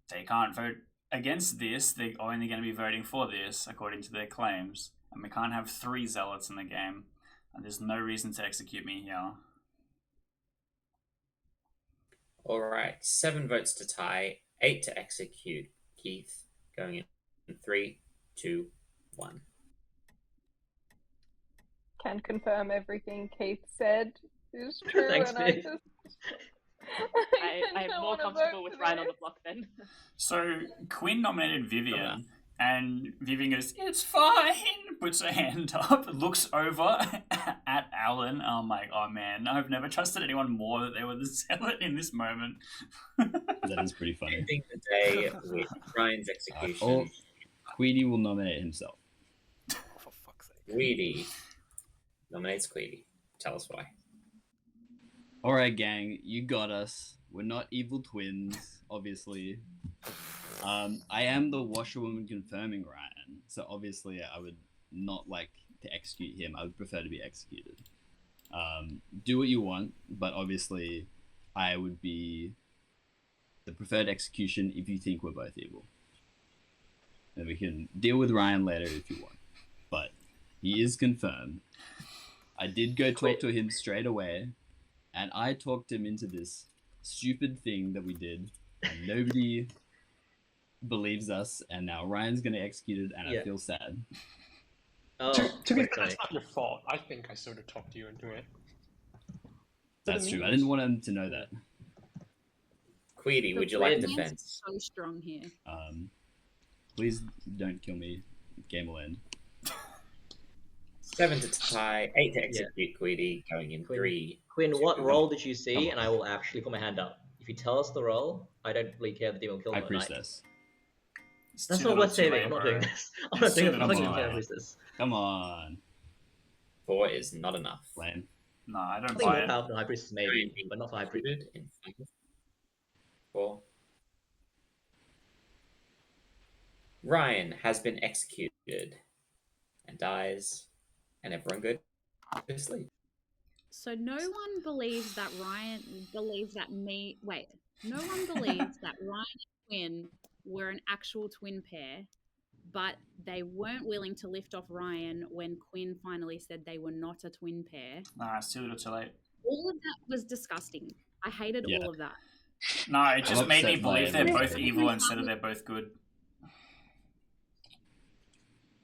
they can't vote against this. They're only going to be voting for this according to their claims, and we can't have 3 zealots in the game, and there's no reason to execute me here. All right, 7 votes to tie, 8 to execute. Keith, going in 3, 2, 1. Can confirm everything Keith said is true. Thanks, and Viv. I'm more comfortable with Ryan on the block then. So Quinn nominated Vivian, And Vivian goes, "It's fine." Puts her hand up, looks over at Alan. I'm like, oh man, I've never trusted anyone more that they were the zealot in this moment. That is pretty funny. Ending the day with Ryan's execution. Queenie will nominate himself. Oh, for fuck's sake. Queedy nominates Queedy. Tell us why. All right, gang, you got us. We're not evil twins, obviously. I am the washerwoman confirming Ryan, so obviously I would not like to execute him. I would prefer to be executed. Do what you want, but obviously I would be the preferred execution if you think we're both evil. And we can deal with Ryan later if you want. But he is confirmed. I did go talk to him straight away, and I talked him into this stupid thing that we did, and nobody believes us, and now Ryan's gonna execute it, and I feel sad. Oh, To be wait, fair, sorry. that's not your fault. I think I sort of talked you into it. That's true. I didn't want him to know that. Queedy, The would you like Twins defense? are so strong here. Please don't kill me. Game will end. 7 to tie, 8 to execute Queedy, going in Quinn. 3. Quinn, what 2. role did you see? And I will actually put my hand up. If you tell us the role, I don't really care if the demon will kill High them at night. Priestess. That's too not little worth too saving. late, I'm not bro. doing this. I'm not doing It's it too for little fucking too High late. Priestess. Come on. 4 is not enough. Lame. No, I I don't think buy more it. powerful than High Priestess maybe, but not for High Priestess. Included in 5. 4. Ryan has been executed and dies, and everyone go to sleep. So no one believes that Ryan believes that me. Wait, no one believes that Ryan and Quinn were an actual twin pair, but they weren't willing to lift off Ryan when Quinn finally said they were not a twin pair. Nah, it's too little too late. All of that was disgusting. I hated Yeah. all of that. No, it just I'm made me upset by believe they're everything. both evil instead of they're both good.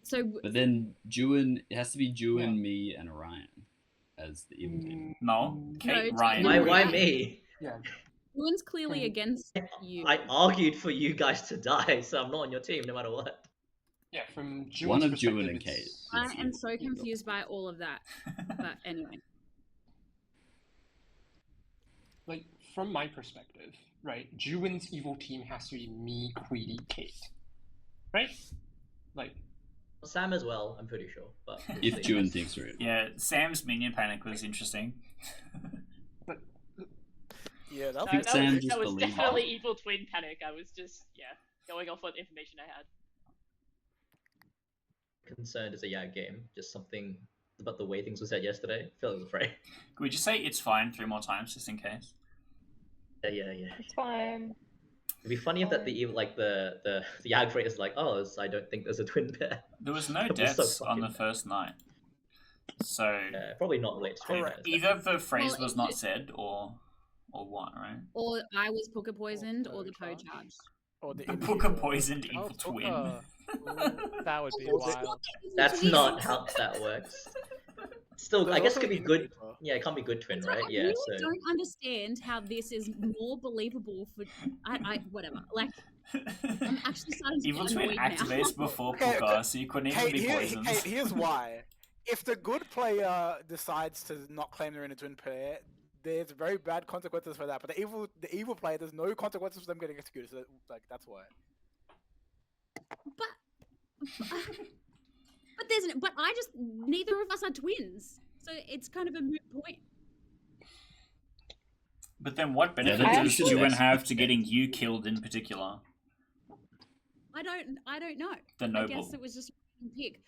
So But then it has to be Juan, me, and Ryan as the evil team. No, Kate, No, Ryan. Why Ryan. me? Yeah. Ewan's clearly against you. I argued for you guys to die, so I'm not on your team no matter what. Yeah, from One June's of perspective, Juan and it's- Kate. I is am evil. so confused by all of that. But anyway, Like, from my perspective, right, Juwan's evil team has to be me, Queedy, Kate. Right? Like, Sam as well, I'm pretty sure. But If Juan thinks we're evil. Yeah, Sam's minion panic was interesting. Yeah, that No, was, think Sam just that was believed definitely evil twin panic. I was just going off what information I had. concerned it's a Yag game. Just something about the way things were said yesterday. Phil was afraid. Could we just say it's fine 3 more times just in case? Yeah. It's fine. It'd be funny if that the Yag phrase is like, oh, I don't think there's a twin pair. There was no That was so deaths on fucking the bad. first night. So Probably not related to twin Correct. pairs. either the phrase Well, was not said or what, right? or I was Puka poisoned, or the Poe charged. charged. or the Booker poisoned Oh, evil twin. Ooh, that would be wild. That's not how that works. Still, There's I guess it also could be evil good. people. Yeah, it can't be good twin, So right? I Yeah. really So don't understand how this is more believable for whatever. Like, I'm actually starting to Evil get twin annoyed now. activates before Okay, Puka, so you couldn't even be poisoned. Here's why. If the good player decides to not claim they're in a twin pair, there's very bad consequences for that. But the evil player, there's no consequences for them getting executed. So that's why. But I just neither of us are twins, so it's kind of a moot point. But then what benefit then you does should Juan next- have to getting you killed in particular? I don't know. The I noble. guess it was just a pick.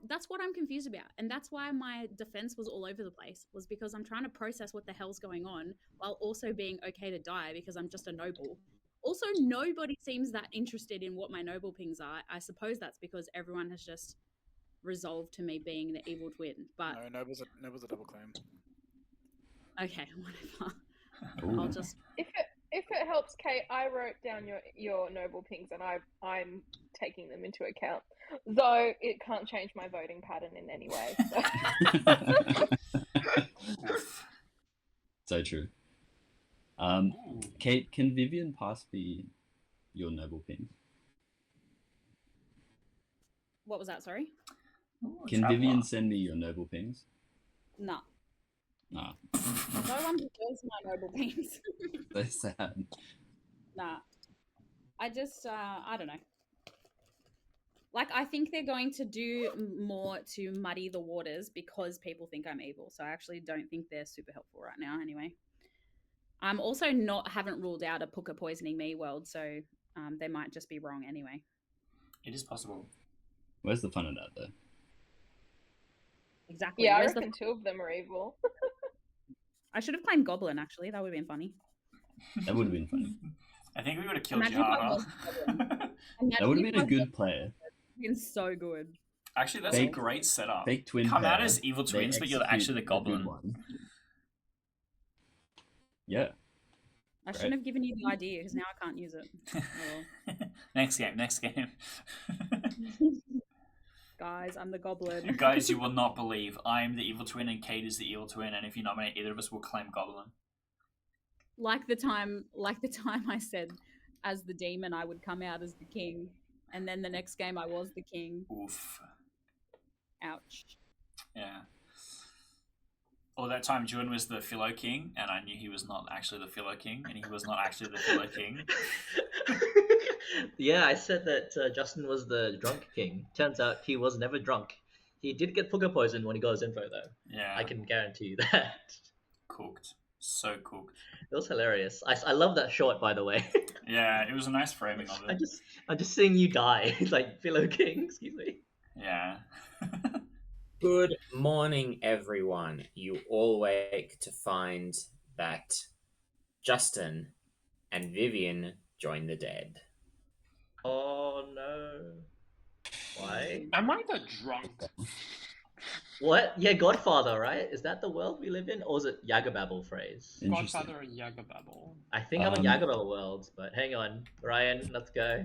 That's what I'm confused about, and that's why my defense was all over the place. Was because I'm trying to process what the hell's going on while also being okay to die because I'm just a noble. Also, nobody seems that interested in what my noble pings are. I suppose that's because everyone has just resolved to me being the evil twin. But No, Noble's a double claim. okay, whatever. Ooh. I'll just If it helps, Kate, I wrote down your noble pings and I'm taking them into account. Though it can't change my voting pattern in any way. So. So true. Kate, can Vivian pass be your noble ping? What was that? Sorry. Ooh, Can Traveler. Vivian send me your noble pings? Nah. Nah. No one deserves my noble beans. So sad. Nah. I just, I don't know. Like, I think they're going to do more to muddy the waters because people think I'm evil. So I actually don't think they're super helpful right now anyway. I'm also haven't ruled out a Puka poisoning me world, so they might just be wrong anyway. It is possible. Where's the fun in that, though? Exactly. Yeah, I Where's reckon 2 of them are evil. I should have claimed Goblin, actually. That would have been funny. That would have been funny. I think we would have killed Imagine you if I harder. was Goblin. That would have been a good player. Been so good. Actually, that's Fake- a great setup. Fake twin Come out pair, as evil they twins, but you're execute actually the a good goblin. one. Yeah. I shouldn't have given you the idea because now I can't use it. Oh. Next game. Guys, I'm the Goblin. Guys, you will not believe. I'm the evil twin and Kate is the evil twin, and if you nominate either of us, we'll claim goblin. like the time I said as the demon I would come out as the king, and then the next game I was the king. Oof. Ouch. Yeah. Or that time Juan was the Philo King, and I knew he was not actually the Philo King, and he was not actually the Philo King. Yeah, I said that Justin was the drunk king. Turns out he was never drunk. He did get Puka poison when he got his info, though. Yeah. I can guarantee you that. Cooked. So cooked. It was hilarious. I love that short, by the way. Yeah, it was a nice framing of it. I'm just seeing you die, like Philo King. Excuse me. Yeah. Good morning, everyone. You all wake to find that Justin and Vivian join the dead. Oh no. Why? Am I the drunk? What? Yeah, Godfather, right? Is that the world we live in, or is it Yagababble phrase? Interesting. Godfather or Yagababble? I think I'm in Yagababble world, but hang on, Ryan, let's go.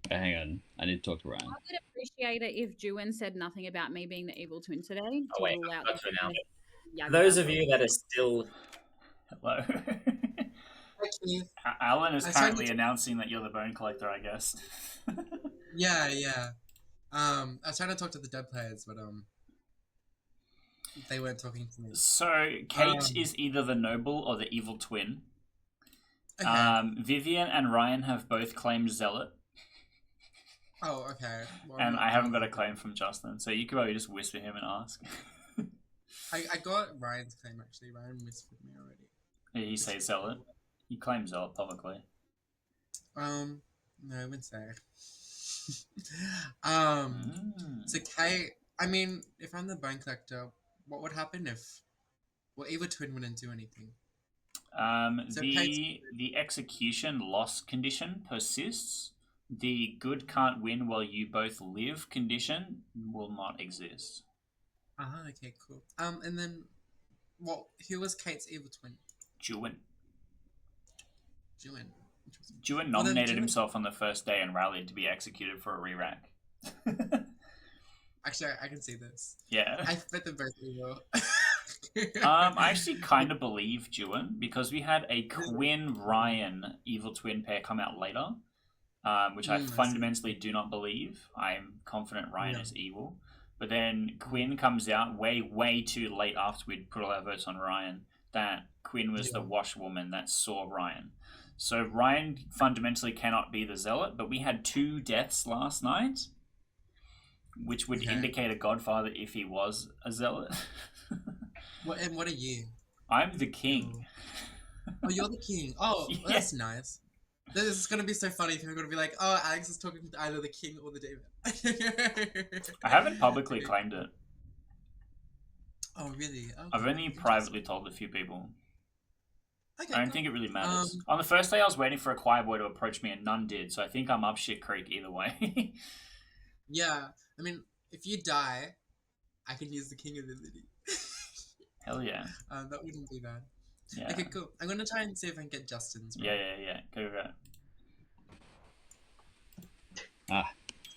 Okay, hang on. I need to talk to Ryan. I would appreciate it if Juan said nothing about me being the evil twin today. Oh, to wait, rule out I've got to announce it. Yeah, Those of you that are still... Hello. Actually, Alan is I tried currently to- announcing that you're the bone collector, I guess. yeah. I was trying to talk to the dead players, but they weren't talking to me. So, Kate is either the noble or the evil twin. Okay. Vivian and Ryan have both claimed Zealot, Oh, okay. Well, and I'm I not- haven't got a claim from Justin, so you could probably just whisper him and ask. I got Ryan's claim actually. Ryan whispered me already. Did he say Zealot? He claimed Zealot publicly. No, I wouldn't say. So Kate, I mean, if I'm the bone collector, what would happen if, well, evil twin wouldn't do anything? So The execution loss condition persists. The good can't win while you both live condition will not exist. Okay, cool. And then, who was Kate's evil twin? Juan. Juan. Interesting. Juan Well, then nominated Juan- himself on the first day and rallied to be executed for a re-rack. Actually, I can see this. Yeah. I bet they're both evil. I actually kind of believe Juan because we had a Quinn Ryan evil twin pair come out later, which I I see. fundamentally do not believe. I'm confident Ryan is evil, but then Quinn comes out way too late after we'd put all our votes on Ryan that Quinn was the washwoman that saw Ryan. So Ryan fundamentally cannot be the zealot, but we had 2 deaths last night, which would indicate a godfather if he was a zealot. And what are you? I'm the king. Oh, you're the king. Oh, well, that's nice. This is gonna be so funny. People are gonna be like, "Oh, Alex is talking to either the king or the David." I haven't publicly claimed it. Oh, really? Okay. I've only privately told a few people. Okay, I don't cool. think it really matters. On the first day, I was waiting for a choir boy to approach me, and none did. So I think I'm up shit creek either way. Yeah, I mean, if you die, I can use the king ability. Hell yeah. That wouldn't be bad. Yeah. Okay, cool. I'm gonna try and see if I can get Justin's. Yeah. Go.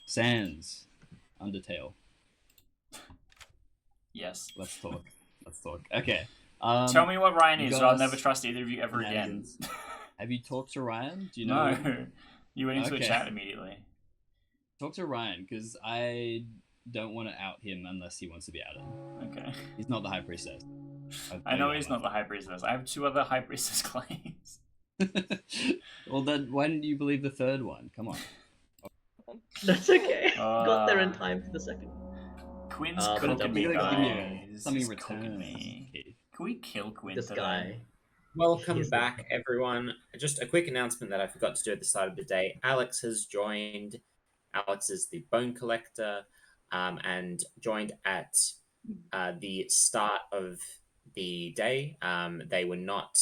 Sans. Undertale. Yes. Let's talk. Okay. Tell me what Ryan you is, or I'll guys- never trust either of you ever again. Shenanigans. Have you talked to Ryan? Do you know? No. You went into a Okay. chat immediately. Talk to Ryan, because I don't want to out him unless he wants to be outed. Okay. He's not the High Priestess. I know he's not the High Priestess. I have 2 other High Priestess claims. Well, then why didn't you believe the third one? Come on. That's okay. Got there in time for the second. Quinn's But cooking me, we gotta give you guys. something He's in cooking return. me. Keith. Can we kill Quinn This today? guy. Welcome He's the- back, everyone. Just a quick announcement that I forgot to do at the start of the day. Alex has joined. Alex is the bone collector, and joined at the start of the day. They were not.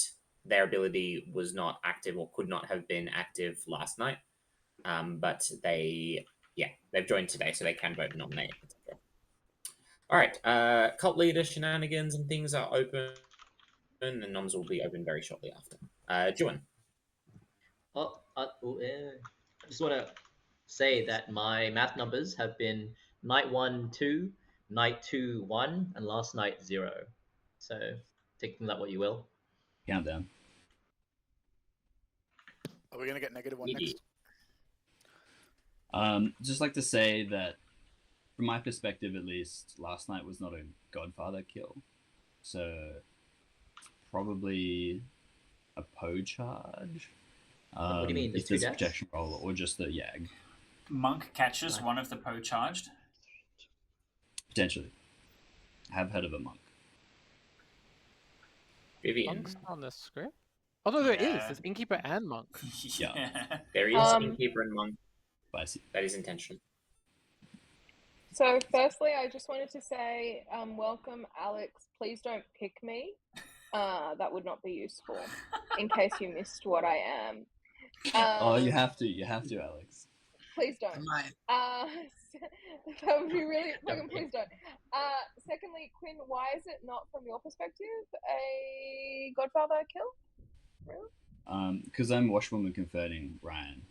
Their ability was not active or could not have been active last night. But they've joined today, so they can vote and nominate, etc. All right, cult leader shenanigans and things are open, and noms will be open very shortly after. Juan. I just want to say that my math numbers have been night 1 2, night 2 1, and last night 0. So take from that what you will. Countdown. Are we gonna get -1 next? Just like to say that, from my perspective at least, last night was not a Godfather kill, so probably a Poe charge. What do you mean? If There's 2 there's a deaths? protection roll, or just the Yag, Monk catches one of the Poe charged. potentially. I have heard of a monk. Vivian. Monk's not on the script? Oh, no, there is. Yeah. There's Innkeeper and Monk. Yeah. There is Innkeeper and Monk. Spicy. That is intentional. So, firstly, I just wanted to say, welcome, Alex. Please don't pick me. That would not be useful. In case you missed what I am. Oh, you have to, Alex. Please don't. That would be really fucking. Please don't. Secondly, Quinn, why is it not, from your perspective, a Godfather kill? Really? Because I'm Washwoman converting Ryan.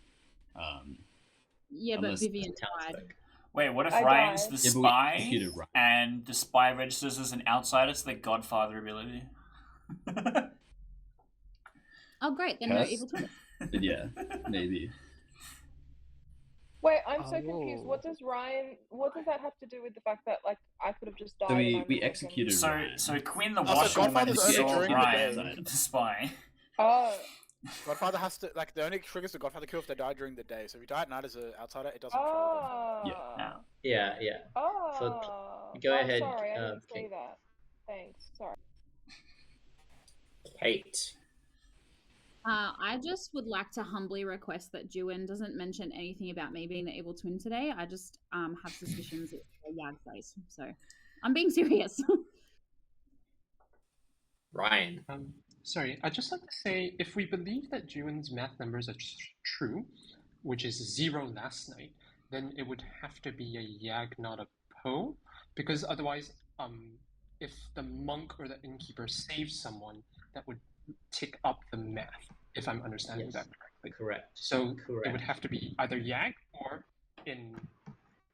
Yeah, but unless- Vivian died. Wait, what if I Ryan's died. the Yeah, but we spy executed Ryan. and the spy registers as an outsider, so the Godfather ability? Oh, great. Then no Curse? evil twins. Yeah, maybe. Wait, I'm so confused. Oh. What does that have to do with the fact that, like, I could have just died? So and we I'm the executed So, Ryan. so Quinn the Also, washerwoman Godfather's only saw during the Ryan day. the spy. Oh, Godfather has to, like, the only triggers the Godfather kill if they die during the day. So if you die at night as an outsider, it doesn't trigger them. oh, Yeah. oh. go Oh, ahead, Sorry, I didn't see King. that. Thanks. Sorry. Kate. I just would like to humbly request that Juin doesn't mention anything about me being the evil twin today. I just have suspicions it's a Yag face. So I'm being serious. Ryan. Sorry, I'd just like to say, if we believe that Juan's math numbers are true, which is 0 last night, then it would have to be a Yag, not a Poe, because otherwise, if the monk or the innkeeper saves someone, that would tick up the math, if I'm understanding Yes. that correctly. Correct. So Correct. it would have to be either Yag or, in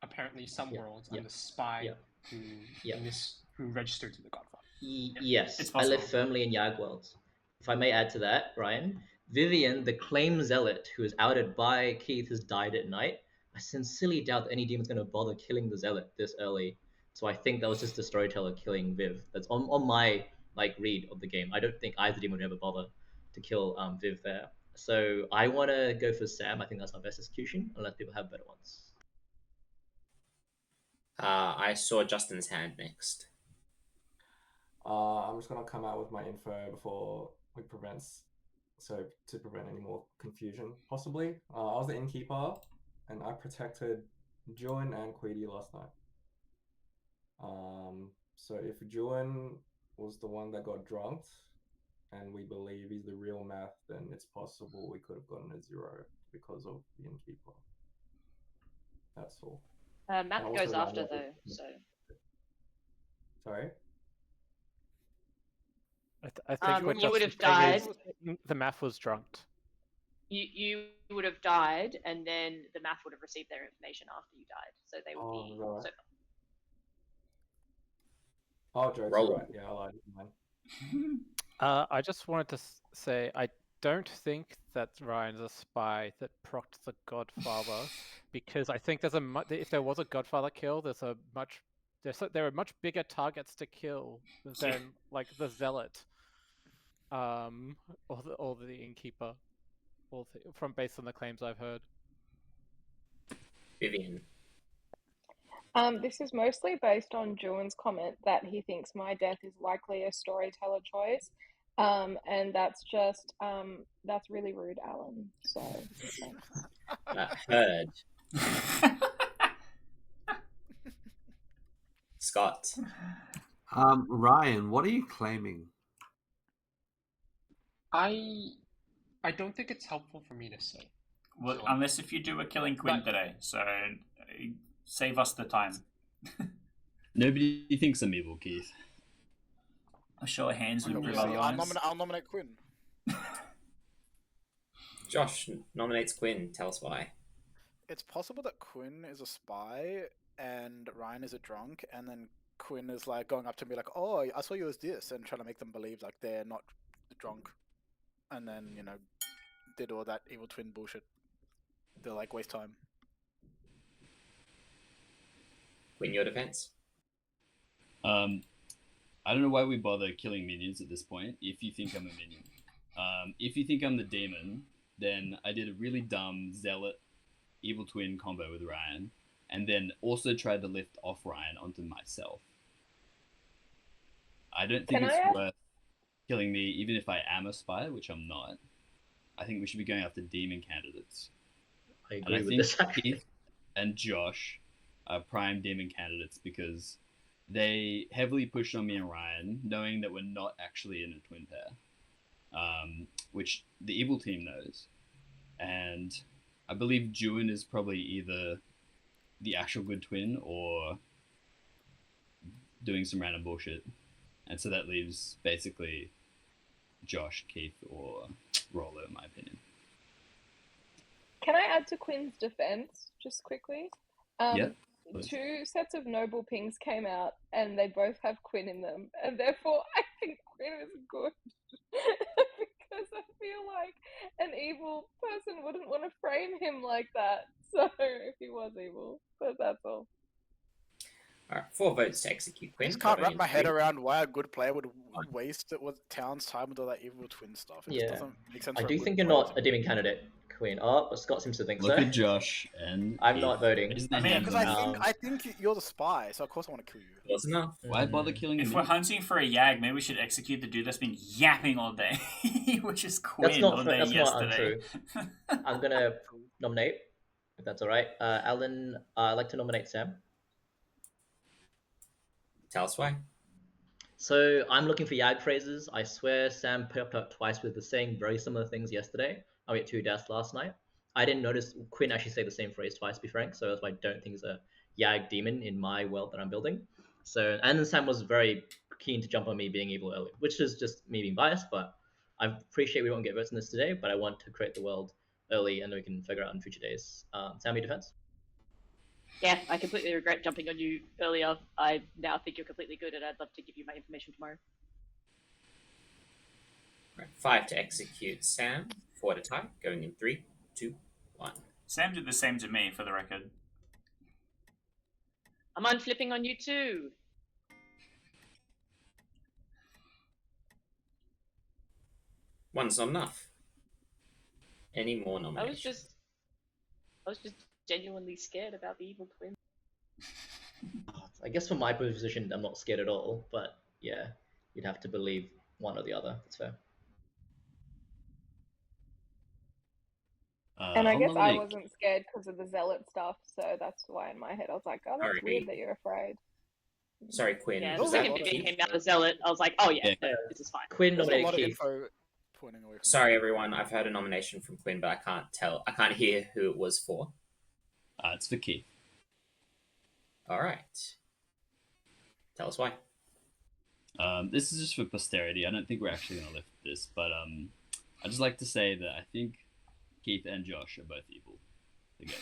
apparently some worlds, I'm the spy who registered to the Godfather. Yes, It's I live possible. firmly in Yag worlds. If I may add to that, Ryan, Vivian, the claim zealot who was outed by Keith, has died at night. I sincerely doubt that any demon's going to bother killing the zealot this early. So I think that was just the storyteller killing Viv. That's on my read of the game. I don't think either demon would ever bother to kill Viv there. So I want to go for Sam. I think that's our best execution, unless people have better ones. I saw Justin's hand next. I'm just gonna come out with my info before we to prevent any more confusion, possibly. I was the innkeeper, and I protected Juan and Queedy last night. So if Juan was the one that got drunked, and we believe he's the real math, then it's possible we could have gotten a 0 because of the innkeeper. That's all. Math also goes after Ryan- though, so Sorry? I think what you would Justin's have saying is died. the math was drunked. you would have died, and then the math would have received their information after you died, so they would be. right. So, Oh, Joe's Roll. right. Yeah, I lied. Mine. I just wanted to say don't think that Ryan's a spy that procked the Godfather, because I think there's if there was a Godfather kill, there are much bigger targets to kill than like the Zealot, or the Innkeeper, from based on the claims I've heard. Vivian. This is mostly based on Juan's comment that he thinks my death is likely a storyteller choice. And that's just that's really rude, Alan. So thanks. Heard. Scott. Ryan, what are you claiming? I don't think it's helpful for me to say. Well, So- unless if you do a killing Quinn But- today, so save us the time. Nobody thinks I'm evil, Keith. A show of hands would prove Obviously, otherwise. I'll nominate Quinn. Josh nominates Quinn. Tell us why. It's possible that Quinn is a spy and Ryan is a drunk, and then Quinn is like going up to me like, "Oh, I saw you as this," and trying to make them believe like they're not drunk, and then did all that evil twin bullshit. They're like waste time. Quinn, your defense. I don't know why we bother killing minions at this point if you think I'm a minion. If you think I'm the demon, then I did a really dumb Zealot Evil Twin combo with Ryan, and then also tried to lift off Ryan onto myself. I don't think Can it's I worth killing me, even if I am a spy, which I'm not. I think we should be going after demon candidates. I And agree I with think this actually. Keith and Josh are prime demon candidates because they heavily pushed on me and Ryan, knowing that we're not actually in a twin pair, which the evil team knows. And I believe Juin is probably either the actual good twin or doing some random bullshit. And so that leaves basically Josh, Keith, or Rollo, in my opinion. Can I add to Quinn's defense just quickly? Yeah. Please. 2 sets of noble pings came out, and they both have Quinn in them, and therefore I think Quinn is good because I feel like an evil person wouldn't want to frame him like that. So if he was evil, but that's all. All right, 4 votes to execute I Quinn. just can't going wrap in my head 3. around why a good player would waste it with town's time with all that evil twin stuff. It just Yeah. doesn't make sense. I for a do good think you're player not to- a demon candidate, Queen. Oh, but Scott seems to think Look so. at Josh and I'm Keith. not voting. Raise their I mean, hands Because on I that. think you're the spy, so of course I want to kill you. Close enough. Why bother killing If him? we're hunting for a yag, maybe we should execute the dude that's been yapping all day, which is Quinn That's not all true. day That's not yesterday. I'm gonna nominate, if that's all right. Alan, I'd like to nominate Sam. Tell us why. So I'm looking for Yag phrases. I swear Sam popped up twice with the saying very similar things yesterday. I went 2 deaths last night. I didn't notice Quinn actually say the same phrase twice, to be frank, so that's why I don't think he's a Yag demon in my world that I'm building. So, and then Sam was very keen to jump on me being evil early, which is just me being biased, but I appreciate we won't get votes on this today, but I want to create the world early and then we can figure out in future days. Sam, your defense? Yeah, I completely regret jumping on you earlier. I now think you're completely good, and I'd love to give you my information tomorrow. All right, 5 to execute Sam. 4 to tie. Going in 3, 2, 1. Sam did the same to me, for the record. I'm unflipping on you too. One's not enough. Any more nominations? I was just genuinely scared about the evil twin. I guess from my position, I'm not scared at all, but yeah, you'd have to believe one or the other. That's fair. And I I'll guess I nominate- wasn't scared because of the zealot stuff, so that's why in my head I was like, oh, that's Alright. weird that you're afraid. Sorry, Quinn. Yeah, the was second that Vivian Keith? came out as zealot, I was like, oh yeah, Yeah. this is fine. Quinn There's a nominated lot of Keith. info pointing away from Sorry, everyone. I've heard a nomination from Quinn, but I can't tell. I can't hear who it was for. It's for Keith. All right. Tell us why. This is just for posterity. I don't think we're actually going to lift this, but I'd just like to say that I think Keith and Josh are both evil together.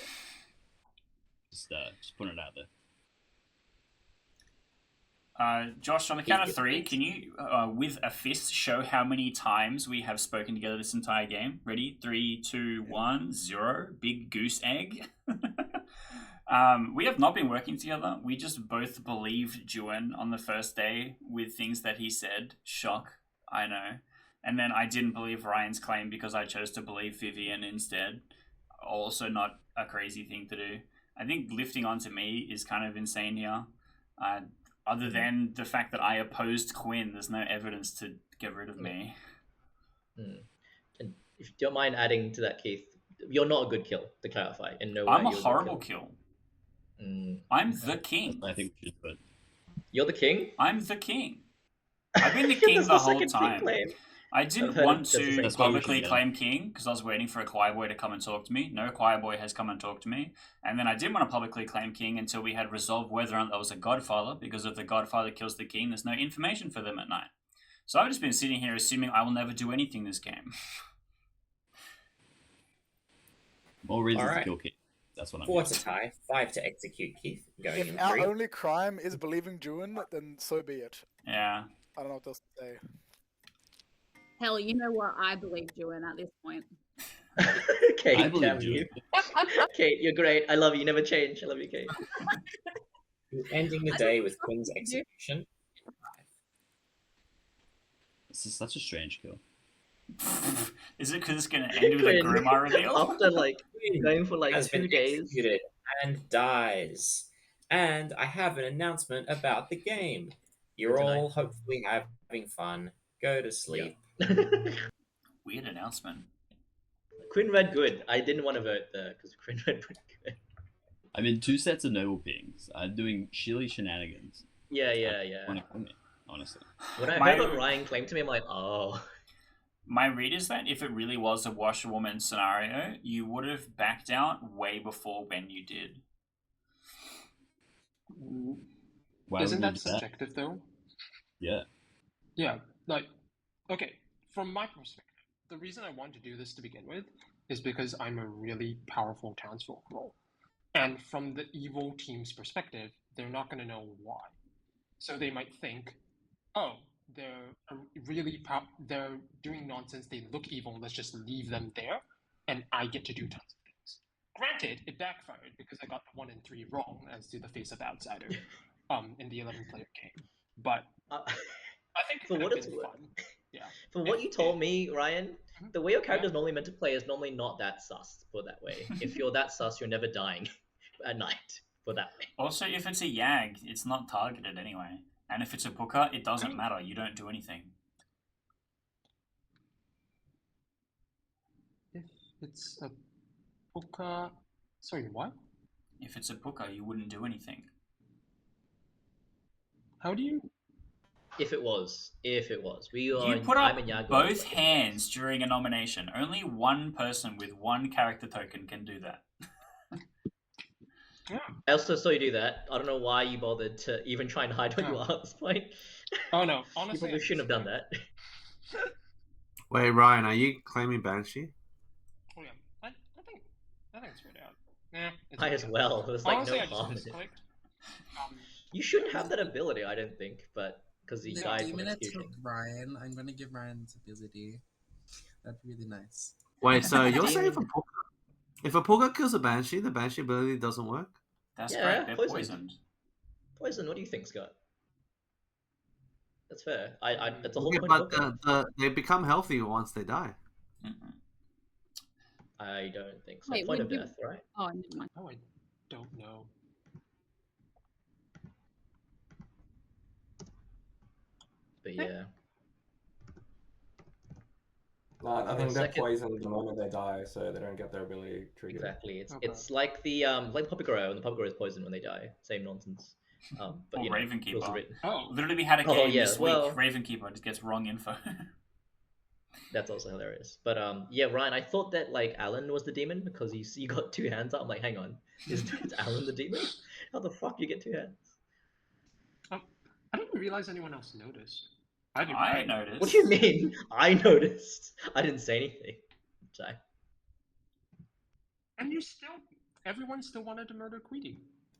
Just putting it out there. Josh, on the count of three, can you, with a fist, show how many times we have spoken together this entire game? Ready? 3, 2, 1, 0. Big goose egg. We have not been working together. We just both believed Juan on the first day with things that he said. Shock, I know. And then I didn't believe Ryan's claim because I chose to believe Vivian instead. Also not a crazy thing to do. I think lifting onto me is kind of insane here. Other than the fact that I opposed Quinn, there's no evidence to get rid of me. And if you don't mind adding to that, Keith, you're not a good kill, to clarify. In no way I'm a you're horrible good kill. I'm the king. I think we should put. You're the king? I'm the king. I've been the king the whole time. I didn't want to publicly claim king because I was waiting for a choir boy to come and talk to me. No choir boy has come and talked to me. And then I didn't want to publicly claim king until we had resolved whether or not there was a godfather, because if the godfather kills the king, there's no information for them at night. So I've just been sitting here assuming I will never do anything this game. More reasons to kill Keith. That's what I'm 4 to tie, 5 to execute Keith. Going If in our 3. only crime is believing Juan, then so be it. Yeah. I don't know what else to say. Hell, you know what? I believe you in at this point. Kate, I believe damn you. Kate, you're great. I love you. You never change. I love you, Kate. Ending the day with Quinn's execution. This is such a strange kill. Is it because it's going to end with a Grimoire reveal? After going for has 2 been days. executed and dies. And I have an announcement about the game. You're all hopefully having fun. Go to sleep. Weird announcement. Quinn read good. I didn't want to vote there because Quinn read pretty good. I'm in 2 sets of noble pings. I'm doing shilly shenanigans. Yeah. Want to kill me, honestly. When I heard what Ryan claimed to me, I'm like, oh. My read is that if it really was a washerwoman scenario, you would have backed out way before when you did. Why Isn't would that we do subjective though? Yeah. Yeah, okay, from my perspective, the reason I want to do this to begin with is because I'm a really powerful townsfolk role. And from the evil team's perspective, they're not going to know why. So they might think, oh, they're doing nonsense, they look evil, let's just leave them there, and I get to do tons of things. Granted, it backfired because I got the 1 and 3 wrong as to the face of outsider in the 11-player game. But I think it for what it's fun. worth. Yeah. From what you told me, Ryan, the way your character's normally meant to play is normally not that sus, put that way. If you're that sus, you're never dying at night, put that way. Also, if it's a Yag, it's not targeted anyway. And if it's a Booker, it doesn't matter. You don't do anything. If it's a Booker... Sorry, what? If it's a Booker, you wouldn't do anything. How do you... If it was. We are. You put up both hands during a nomination. Only one person with 1 character token can do that. Yeah. I also saw you do that. I don't know why you bothered to even try and hide what you are at this point. Oh no, honestly, you probably shouldn't have done that. Wait, Ryan, are you claiming Banshee? Oh yeah, I think it's figured out. Yeah, Might as well. There's honestly, no I just harm in it. misclicked. You shouldn't have that ability, I don't think, but because he died from Demon execution. took Ryan. I'm gonna give Ryan this ability. That'd be really nice. Wait, so you're saying if a Pooka kills a Banshee, the Banshee ability doesn't work? That's Yeah, great. They're poisoned. poisoned. Poison, what do you think, Scott? That's fair. It's a whole Yeah, point but they become healthy once they die. I don't think so. Wait, Point would of you- death, right? Oh, never mind. Oh, I don't know. But yeah. No, I think they're Second- poisoned the moment they die, so they don't get their ability triggered. Exactly. It's Okay. it's like the Poppy Grow, and the Poppy Grow is poisoned when they die. Same nonsense. But Or you know, Ravenkeeper. rules are written. Oh, Literally, we had a Oh, game yeah, this week. well- Ravenkeeper just gets wrong info. That's also hilarious. But yeah, Ryan, I thought that like Alan was the demon because you got 2 hands up. I'm like, hang on, is Alan the demon? How the fuck you get 2 hands? I didn't realize anyone else noticed. I noticed. What do you mean? I noticed. I didn't say anything. Sorry. And everyone still wanted to murder Queedy.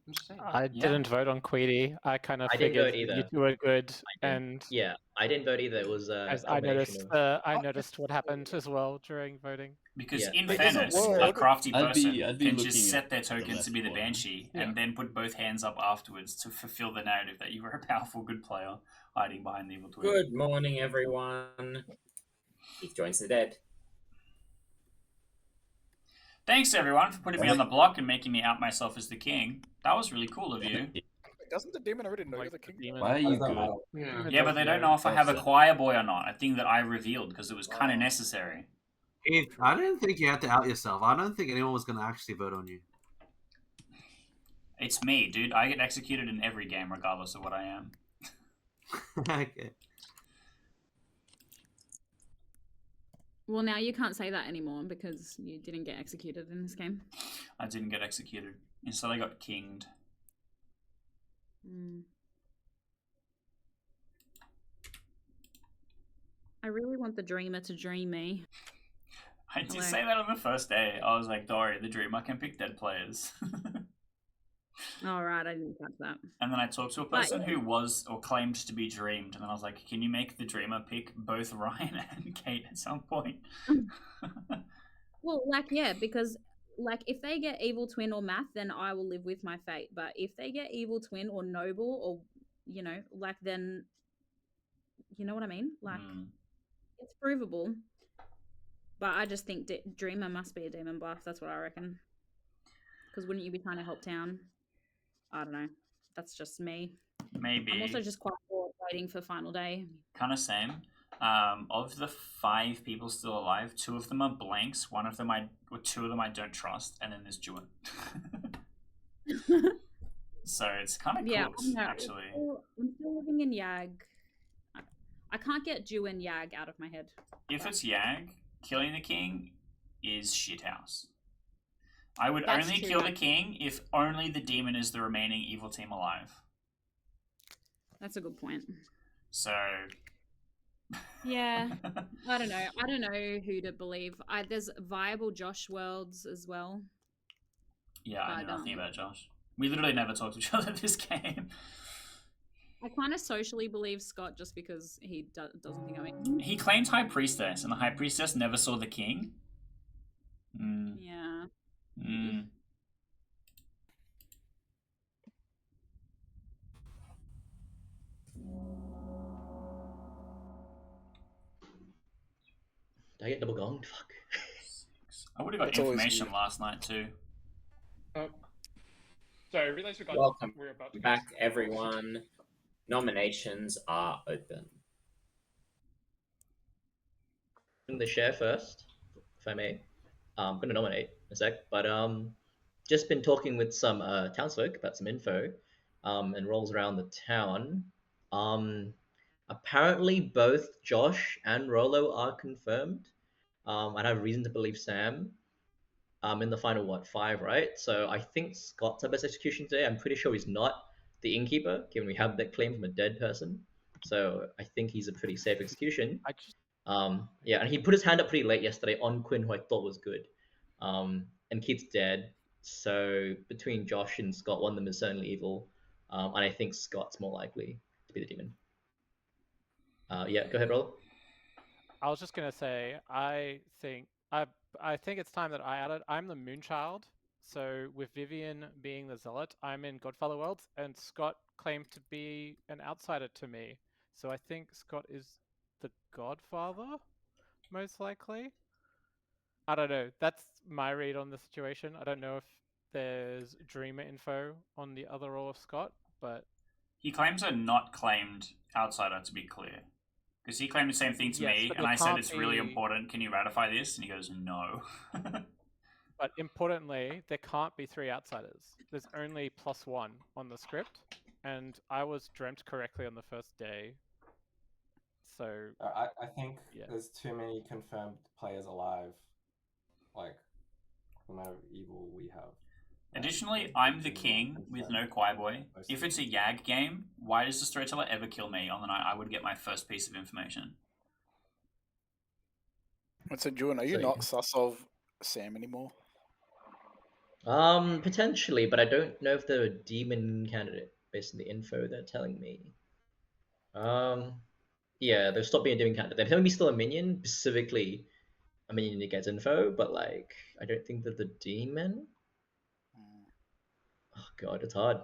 I'm just saying. I Yeah. didn't vote on Queedy. I kind of I didn't figured vote that you either. two were good, I didn't- and Yeah, I didn't vote either. It was a as I combination noticed, of. I noticed what happened as well during voting. Because Yeah, in I It doesn't fairness, a work. crafty I'd person be can looking just set at their the token left to be the corner. Banshee Yeah. and then put both hands up afterwards to fulfill the narrative that you were a powerful good player hiding behind the evil twin. Good morning, everyone. Keith joins the dead. Thanks everyone for putting me on the block and making me out myself as the king. That was really cool of you. Doesn't the demon already know Like you're the the king? demon. Why are How you does that good? matter? Yeah. Yeah, but they don't know if I have a Offset. choir boy or not. A thing that I revealed because it was kind of necessary. Keith, I didn't think you had to out yourself. I don't think anyone was going to actually vote on you. It's me, dude. I get executed in every game regardless of what I am. Okay. Well, now you can't say that anymore because you didn't get executed in this game. I didn't get executed. Instead, I got kinged. I really want the dreamer to dream me. I did Hello. say that on the first day. I was like, Dory, the dreamer can pick dead players. All right, I didn't catch that. And then I talked to a person who was or claimed to be dreamed, and then I was like, can you make the dreamer pick both Ryan and Kate at some point? Well, like, yeah, because like if they get evil twin or math, then I will live with my fate. But if they get evil twin or noble or like then you know what I mean? Like it's provable. But I just think Dreamer must be a demon buff. That's what I reckon. Because wouldn't you be trying to help town? I don't know. That's just me. Maybe. I'm also just quite bored waiting for final day. Kind of same. Of the 5 people still alive, 2 of them are blanks. 2 of them I don't trust, and then there's Jewin. So it's kind of cooked, actually. I'm still living in Yag. I can't get Jewin Yag out of my head. If it's Yag, killing the king is shithouse. I would That's only true, kill the actually. king if only the demon is the remaining evil team alive. That's a good point. So Yeah, I don't know. I don't know who to believe. There's viable Josh worlds as well. yeah, I know But, nothing about Josh. We literally never talk to each other this game. I kind of socially believe Scott just because he doesn't think I'm in. He claims High Priestess, and the High Priestess never saw the king. Yeah. Did I get double gonged? Fuck. I would have got That's always information you. last night too. Sorry, I realized Welcome we're about to back, everyone. Nominations are open. The share first, if I may. I'm going to nominate in a sec, but just been talking with some townsfolk about some info and rolls around the town. Apparently both Josh and Rolo are confirmed, and I have reason to believe Sam. In the final 5, right? So I think Scott's our best execution today. I'm pretty sure he's not the innkeeper, given we have that claim from a dead person. So I think he's a pretty safe execution. Yeah, and he put his hand up pretty late yesterday on Quinn, who I thought was good. And Keith's dead. So between Josh and Scott, one of them is certainly evil. And I think Scott's more likely to be the demon. Yeah, go ahead, Rolo. I was just gonna say, I think it's time that I added. I'm the Moonchild, so with Vivian being the Zealot, I'm in Godfather Worlds, and Scott claimed to be an outsider to me. So I think Scott is the Godfather, most likely. I don't know. That's my read on the situation. I don't know if there's Dreamer info on the other role of Scott, but He claims a not claimed outsider, to be clear. Because he claimed the same thing to Yes, me, but and there I said can't it's really be- important. Can you ratify this? And he goes, no. But importantly, there can't be 3 outsiders. There's only +1 on the script, and I was dreamt correctly on the first day. So I think there's too many confirmed players alive. Like, the amount of evil we have. Additionally, I'm the king with no choir boy. If it's a Yag game, why does the storyteller ever kill me on the night I would get my first piece of information? So, June, are you not sus of Sam anymore? Potentially, but I don't know if they're a demon candidate based on the info they're telling me. Yeah, they've stopped being a demon candidate. They're telling me still a minion, specifically a minion that gets info, but like I don't think they're the demon. Oh god, it's hard.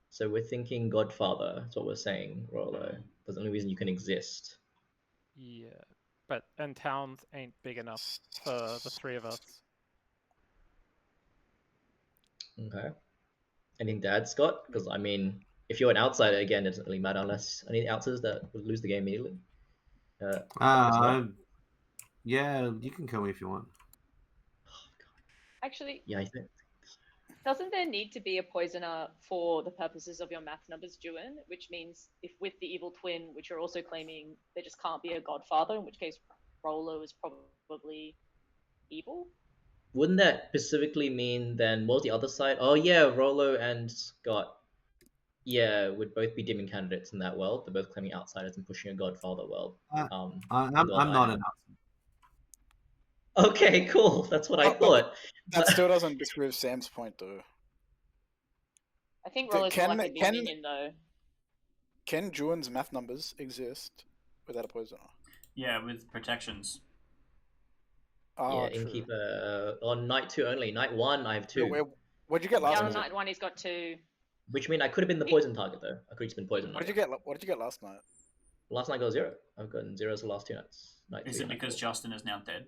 So we're thinking Godfather. That's what we're saying, Rollo. That's the only reason you can exist. Yeah, and towns ain't big enough for the three of us. Okay. Anything to add, Scott? Because I mean, if you're an outsider, again, it doesn't really matter unless any outsiders that would lose the game immediately. Scott? Yeah, you can kill me if you want. Actually, Yeah, I think. doesn't there need to be a poisoner for the purposes of your math numbers, Juin? Which means if with the evil twin, which you're also claiming, there just can't be a godfather, in which case Rolo is probably evil? Wouldn't that specifically mean then what was the other side? Oh yeah, Rollo and Scott. Yeah, would both be demon candidates in that world. They're both claiming outsiders and pushing a Godfather world. I'm the world not I an am. outsider. Okay, cool. That's what I But thought. that still doesn't disprove Sam's point, though. I think Rolo's more likely to be can minion, though. can Juan's math numbers exist without a poisoner? Yeah, with protections. Oh, Yeah, true. Innkeeper on night 2 only. Night 1, I have 2. What'd you get last Yeah, night? on night 1 he's got 2. Which mean I could have been the poison target though. I could have just been poisoned. What did you get last night? Last night I got 0. I've gotten 0s the last 2 nights. Night Is 2, it night because 4. Justin is now dead?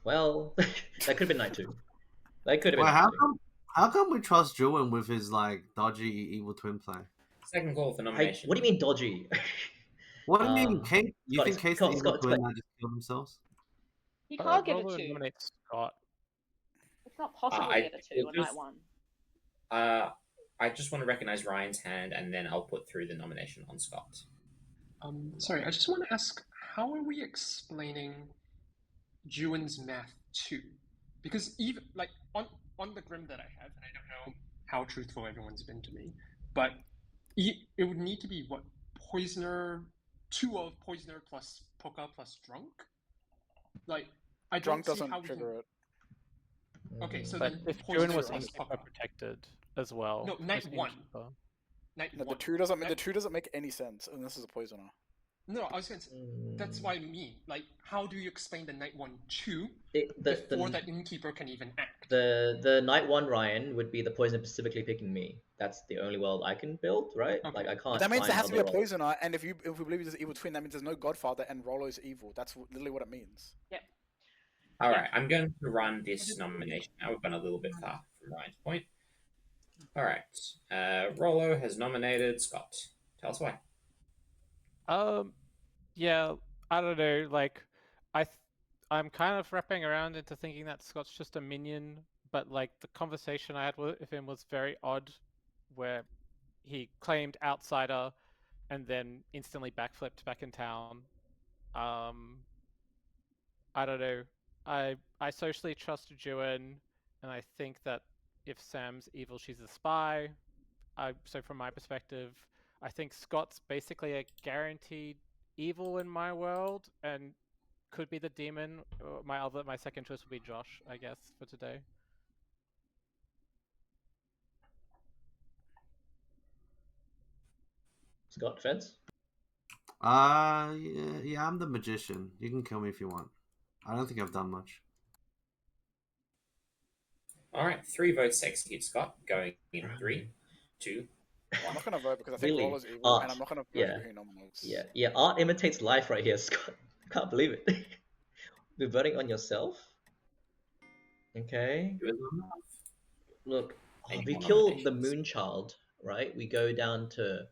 Well, that could have been night 2. That could have been Well, night 2. how come we trust Julian with his like dodgy evil twin play? Second call for Hey, nomination. what do you mean dodgy? What do you mean, Kate? You Scott, think Kate's the evil twin that just killed themselves? He can't get a Rollo 2. nominates Scott. It's not possible to get a 2 on night 1. I just want to recognize Ryan's hand, and then I'll put through the nomination on Scott. Sorry, I just want to ask, how are we explaining Juan's math 2? Because even like on the grim that I have, and I don't know how truthful everyone's been to me, but it would need to be what, poisoner, 2 of poisoner plus Poka plus drunk. Like I Drunk don't see doesn't how we trigger can... it. Okay, so But then if poisoner Juan was plus Innkeeper Poka. protected as well. No, night as 1. Innkeeper. Night No, 1. the two doesn't make any sense unless it's a poisoner. No, I was going to say, that's why I mean, like, how do you explain the night 1 2 before the innkeeper can even act? The night 1 Ryan would be the poisoner specifically picking me. That's the only world I can build, right? Okay. Like I can't. But that means there find has to be a other roles. poisoner, and if we believe he's an evil twin, that means there's no Godfather and Rollo is evil. That's literally what it means. Yep. All right, I'm going to run this nomination now. We've gone a little bit far from Ryan's point. All right, Rollo has nominated Scott. Tell us why. Yeah, I don't know. Like, I'm kind of wrapping around into thinking that Scott's just a minion, but like the conversation I had with him was very odd, where he claimed outsider, and then instantly backflipped back in town. I don't know. I socially trust Juan, and I think that if Sam's evil, she's a spy. So from my perspective, I think Scott's basically a guaranteed evil in my world, and could be the demon. My second choice would be Josh, I guess, for today. Scott defense. Yeah, I'm the magician. You can kill me if you want. I don't think I've done much. All right, 3 votes to execute Scott. Going in 3, 2. I'm not gonna vote because I think Really? Rollo's evil, and I'm not gonna vote for who nominates. Yeah. Art imitates life right here, Scott. I can't believe it. You're voting on yourself. Okay. Look, if we kill the Moonchild, right? We go down to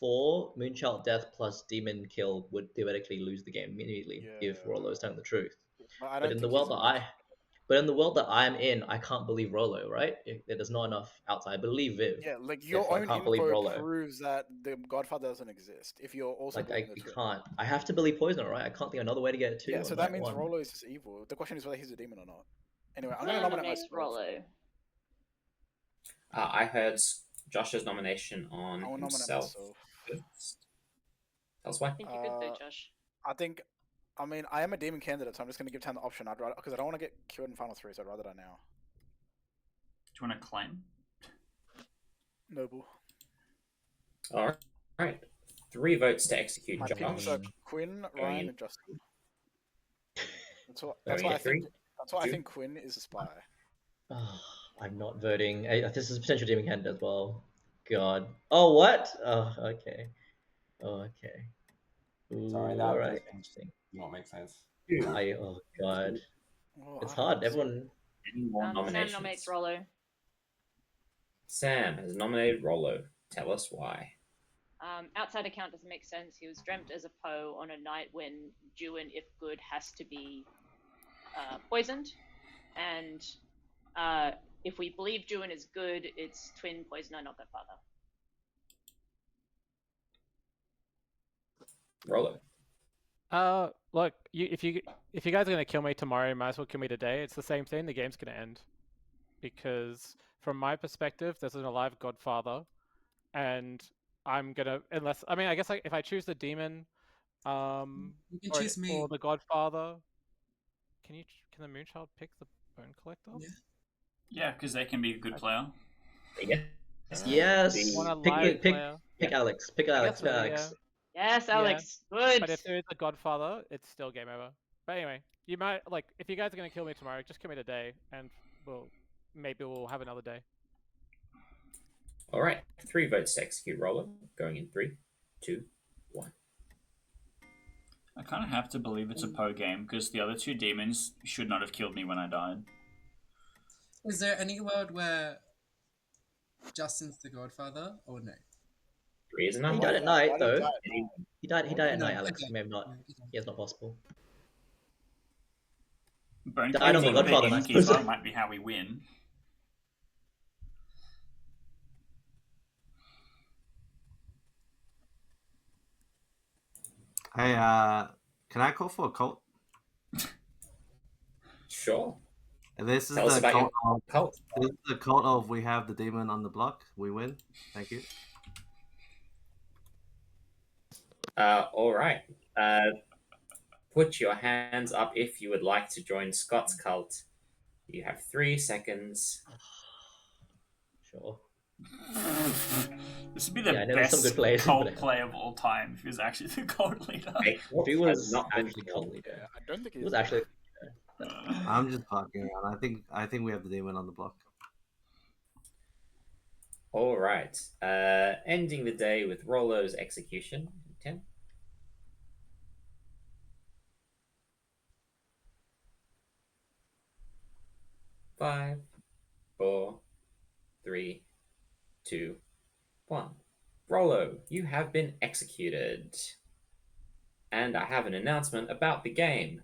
4. Moonchild death plus demon kill would theoretically lose the game immediately if Rollo is telling the truth. But in the world that I'm in, I can't believe Rollo, right? There's not enough outside. I believe Viv. Yeah, like your therefore I own can't believe info Rollo. proves that the Godfather doesn't exist. If you're also Like I believing the twin. can't. I have to believe poisoner, right? I can't think of another way to get it too. Yeah, so on that night means 1. Rollo is just evil. The question is whether he's a demon or not. Anyway, I'm I'm gonna gonna nominate nominate myself. Rollo. I heard Josh's nomination on I will nominate himself. myself. Tell us why. I think you're good though, Josh. I mean, I am a demon candidate, so I'm just gonna give Tam the option. I'd rather, because I don't want to get killed in final 3, so I'd rather die now. you want to claim? Noble. All right. 3 votes to execute My picks are Josh. Quinn, Going Ryan, in. and Justin. That's Going why in I think. 3, That's why I 2. think Quinn is a spy. Oh, I'm not voting. This is a potential demon candidate as well. God. Oh, what? Oh, okay. Oh, okay. Ooh, Sorry, all that right. does not make sense. Oh God. Oh, It's I hard. hope so. Everyone. Any more Sam nominations? nominates Rollo. Sam has nominated Rollo. Tell us why. Outside account doesn't make sense. He was dreamt as a Poe on a night when Juin, if good, has to be poisoned. And if we believe Juin is good, it's twin poisoner, not godfather. Rollo. Look, if you guys are gonna kill me tomorrow, you might as well kill me today. It's the same thing. The game's gonna end because, from my perspective, there's an alive Godfather, and I'm gonna I guess if I choose the demon, You can choose me. or the Godfather, can the Moonchild pick the Bone Collector? Yeah. Yeah, because they can be a good player. Yes. Yes. Want a Pick live player? Alex. Pick I Alex. guess Pick so, Alex. Yes, Yeah. Alex. Good. But if there is a Godfather, it's still game over. But anyway, you might if you guys are gonna kill me tomorrow, just kill me today, and maybe we'll have another day. All right. 3 votes to execute Rollo. Going in 3, 2, 1. I kind of have to believe it's a Poe game because the other 2 demons should not have killed me when I died. Is there any world where Justin's the Godfather or no? 3 is a He number. died at night Why did though. that? He died at No, night, Alex. okay. May have not. Okay. Yeah, it's not possible. Bone Died on the collecting Godfather the Inky night. as well might be how we win. Hey, can I call for a cult? Sure. And this is Tell us the about cult your of, cult. this is the cult of we have the demon on the block. We win. Thank you. All right. Put your hands up if you would like to join Scott's cult. You have 3 seconds. Sure. This would be the Yeah, I know there's some best good players, cult but- play of all time if he was actually the cult leader. Okay, If he was not been actually called. cult leader. Yeah, I don't think He was actually. I'm just fucking around. I think we have the demon on the block. All right. Ending the day with Rollo's execution. 10. Five, 4, 3, 2, 1. Rollo, you have been executed. And I have an announcement about the game.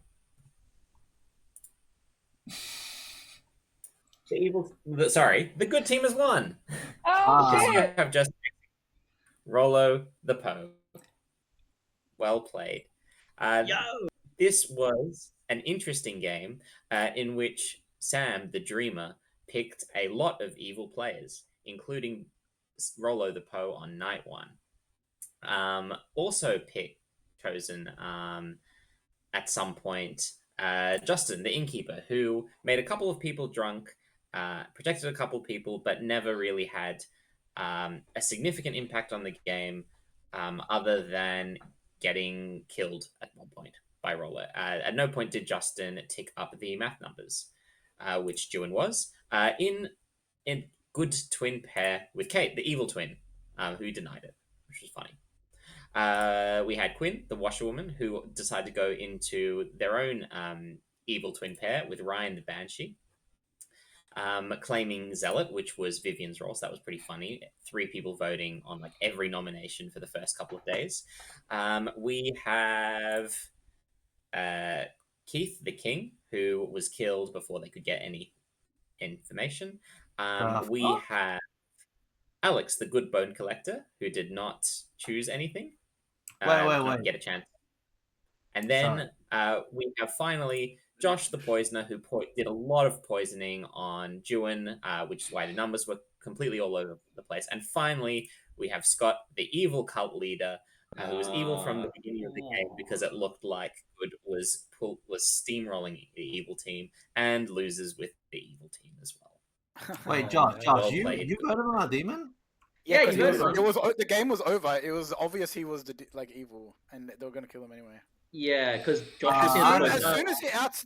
The good team has won. Oh, Because you shit. have just Rollo the Poe. Well played. This was an interesting game in which Sam the Dreamer picked a lot of evil players, including Rollo the Poe on night 1. Also chosen at some point Justin the Innkeeper, who made a couple of people drunk, protected a couple of people, but never really had a significant impact on the game other than getting killed at one point by Roller. At no point did Justin tick up the math numbers, which Juin was in good twin pair with Kate, the evil twin, who denied it, which was funny. We had Quinn, the washerwoman, who decided to go into their own evil twin pair with Ryan the Banshee, claiming Zealot, which was Vivian's role. So that was pretty funny. 3 people voting on like every nomination for the first couple of days. We have Keith the King, who was killed before they could get any information. We have Alex, the good bone collector, who did not choose anything. Wait. Get a chance. And then we have finally Josh the Poisoner, who did a lot of poisoning on Juin, which is why the numbers were completely all over the place. And finally, we have Scott, the evil cult leader, who was evil from the beginning of the game because it looked like Good was steamrolling the evil team and loses with the evil team as well. Wait, Oh, Josh, no. Josh, Well you played. you voted on our demon? Yeah, Yeah, because you it was, voted it on was the game was over. It was obvious he was like evil, and they were gonna kill him anyway. Yeah, because Josh As put me as a I soon, don't as know. soon as he outs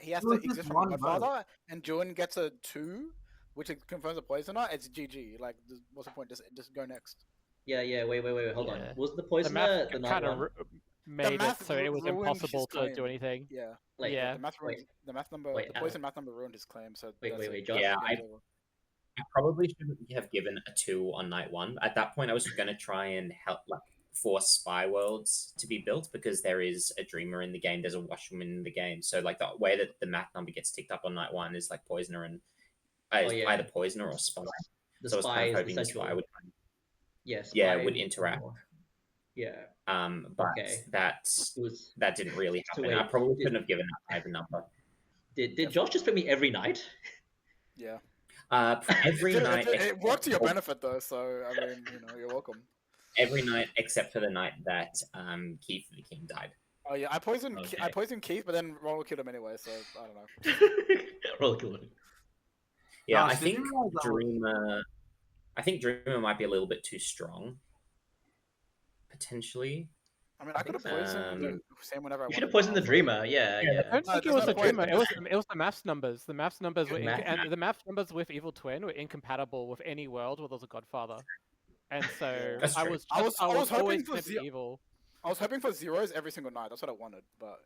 he has It to was just exist from one Godfather, and Jordan gets a 2, which confirms a poisoner. It's GG. Like, what's the point? Just go next. Yeah, wait, hold on. Yeah. Was the The math poisoner the night kind of one? made it math so it was ruined his impossible to claim. do anything. Yeah. Wait, Yeah. The math wait, ruined the math number. wait, The poison math number ruined his claim. So wait, that's it. wait, Josh. Yeah, Game's over. I probably shouldn't have given a 2 on night 1. At that point, I was going to try and help, like, force spy worlds to be built because there is a dreamer in the game, there's a washwoman in the game. So, like, the way that the math number gets ticked up on night 1 is like poisoner and Oh, yeah. either poisoner or spy. The So I was spy kind of is hoping the spy essential. would, Yeah, spy yeah, would interact. more. Yeah. But Okay. that was didn't really So happen. I wait, probably did- shouldn't have given that high of a number. Did Josh just put me every night? Yeah. Every night, It worked to your benefit though. So I mean, you're welcome. every night except for the night that Keith the King died. Oh yeah, I poisoned Okay. Keith, but then Ronald killed him anyway. So I don't know. Roll kill him. Yeah, Josh, did you realize that was- Dreamer. I think Dreamer might be a little bit too strong. Potentially. I mean, I could have poisoned Sam whenever I You should wanted. have poisoned the but dreamer. Yeah. I don't think it there's was no the point. dreamer. It was the maths numbers. The maths numbers were Math- and the maths numbers with Evil Twin were incompatible with any world where there was a Godfather. And so That's I true. was I was always hoping for going to be zero. evil. I was hoping for zeros every single night. That's what I wanted, but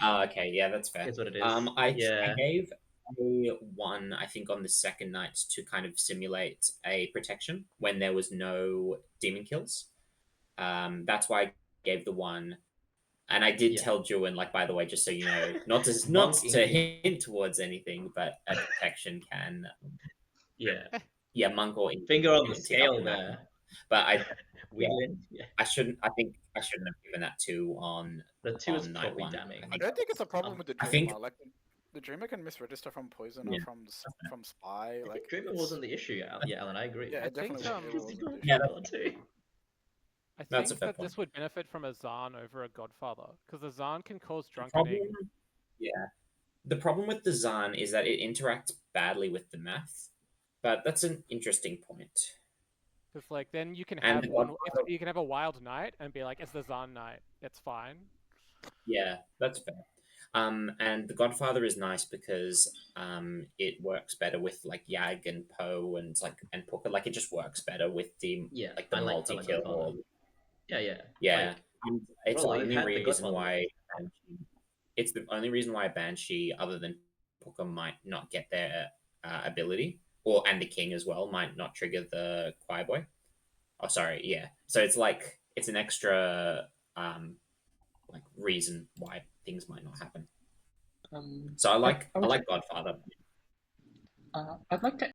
Okay, yeah, that's fair. Is what it is. I Yeah. gave a 1, I think, on the second night to kind of simulate a protection when there was no demon kills. That's why I gave the 1. And I did Yeah. tell Juin, like, by the way, just so you know, not Monk to in- hint towards anything, but a protection can, Yeah. yeah, monk or Inky Finger on the can tick up scale on that. there. But I Wheeling. Yeah. I think I shouldn't have given that 2 on The 2 is on night probably 1. damning. I don't think it's a problem with the I dreamer. think- Like the dreamer can misregister from poison or Yeah. from spy. I Like think dreamer it's- wasn't the issue. Yeah, Alan, I agree. Yeah, I it think, definitely Because wasn't you the got issue. Yeah, God too. I That's a think fair that point. this would benefit from a Zahn over a Godfather because the Zahn can cause problem, drunkening. yeah. The problem with the Zahn is that it interacts badly with the math, but that's an interesting point. Because like then you can And have the one. Godfather- You can have a wild night and be like, it's the Zahn night. It's fine. Yeah, that's fair. And the Godfather is nice because it works better with like Yag and Poe and Pooker. Like it just works better with the Yeah, like the I like multi kill. Godfather. Yeah. Yeah, Like, and it's Rollo, the you only had the reason Godfather. why it's the only reason why Banshee, other than Pooker, might not get their ability, and the King as well might not trigger the Choir Boy. Oh, sorry, yeah. So it's like it's an extra like reason why things might not happen. So I like Godfather. I'd like to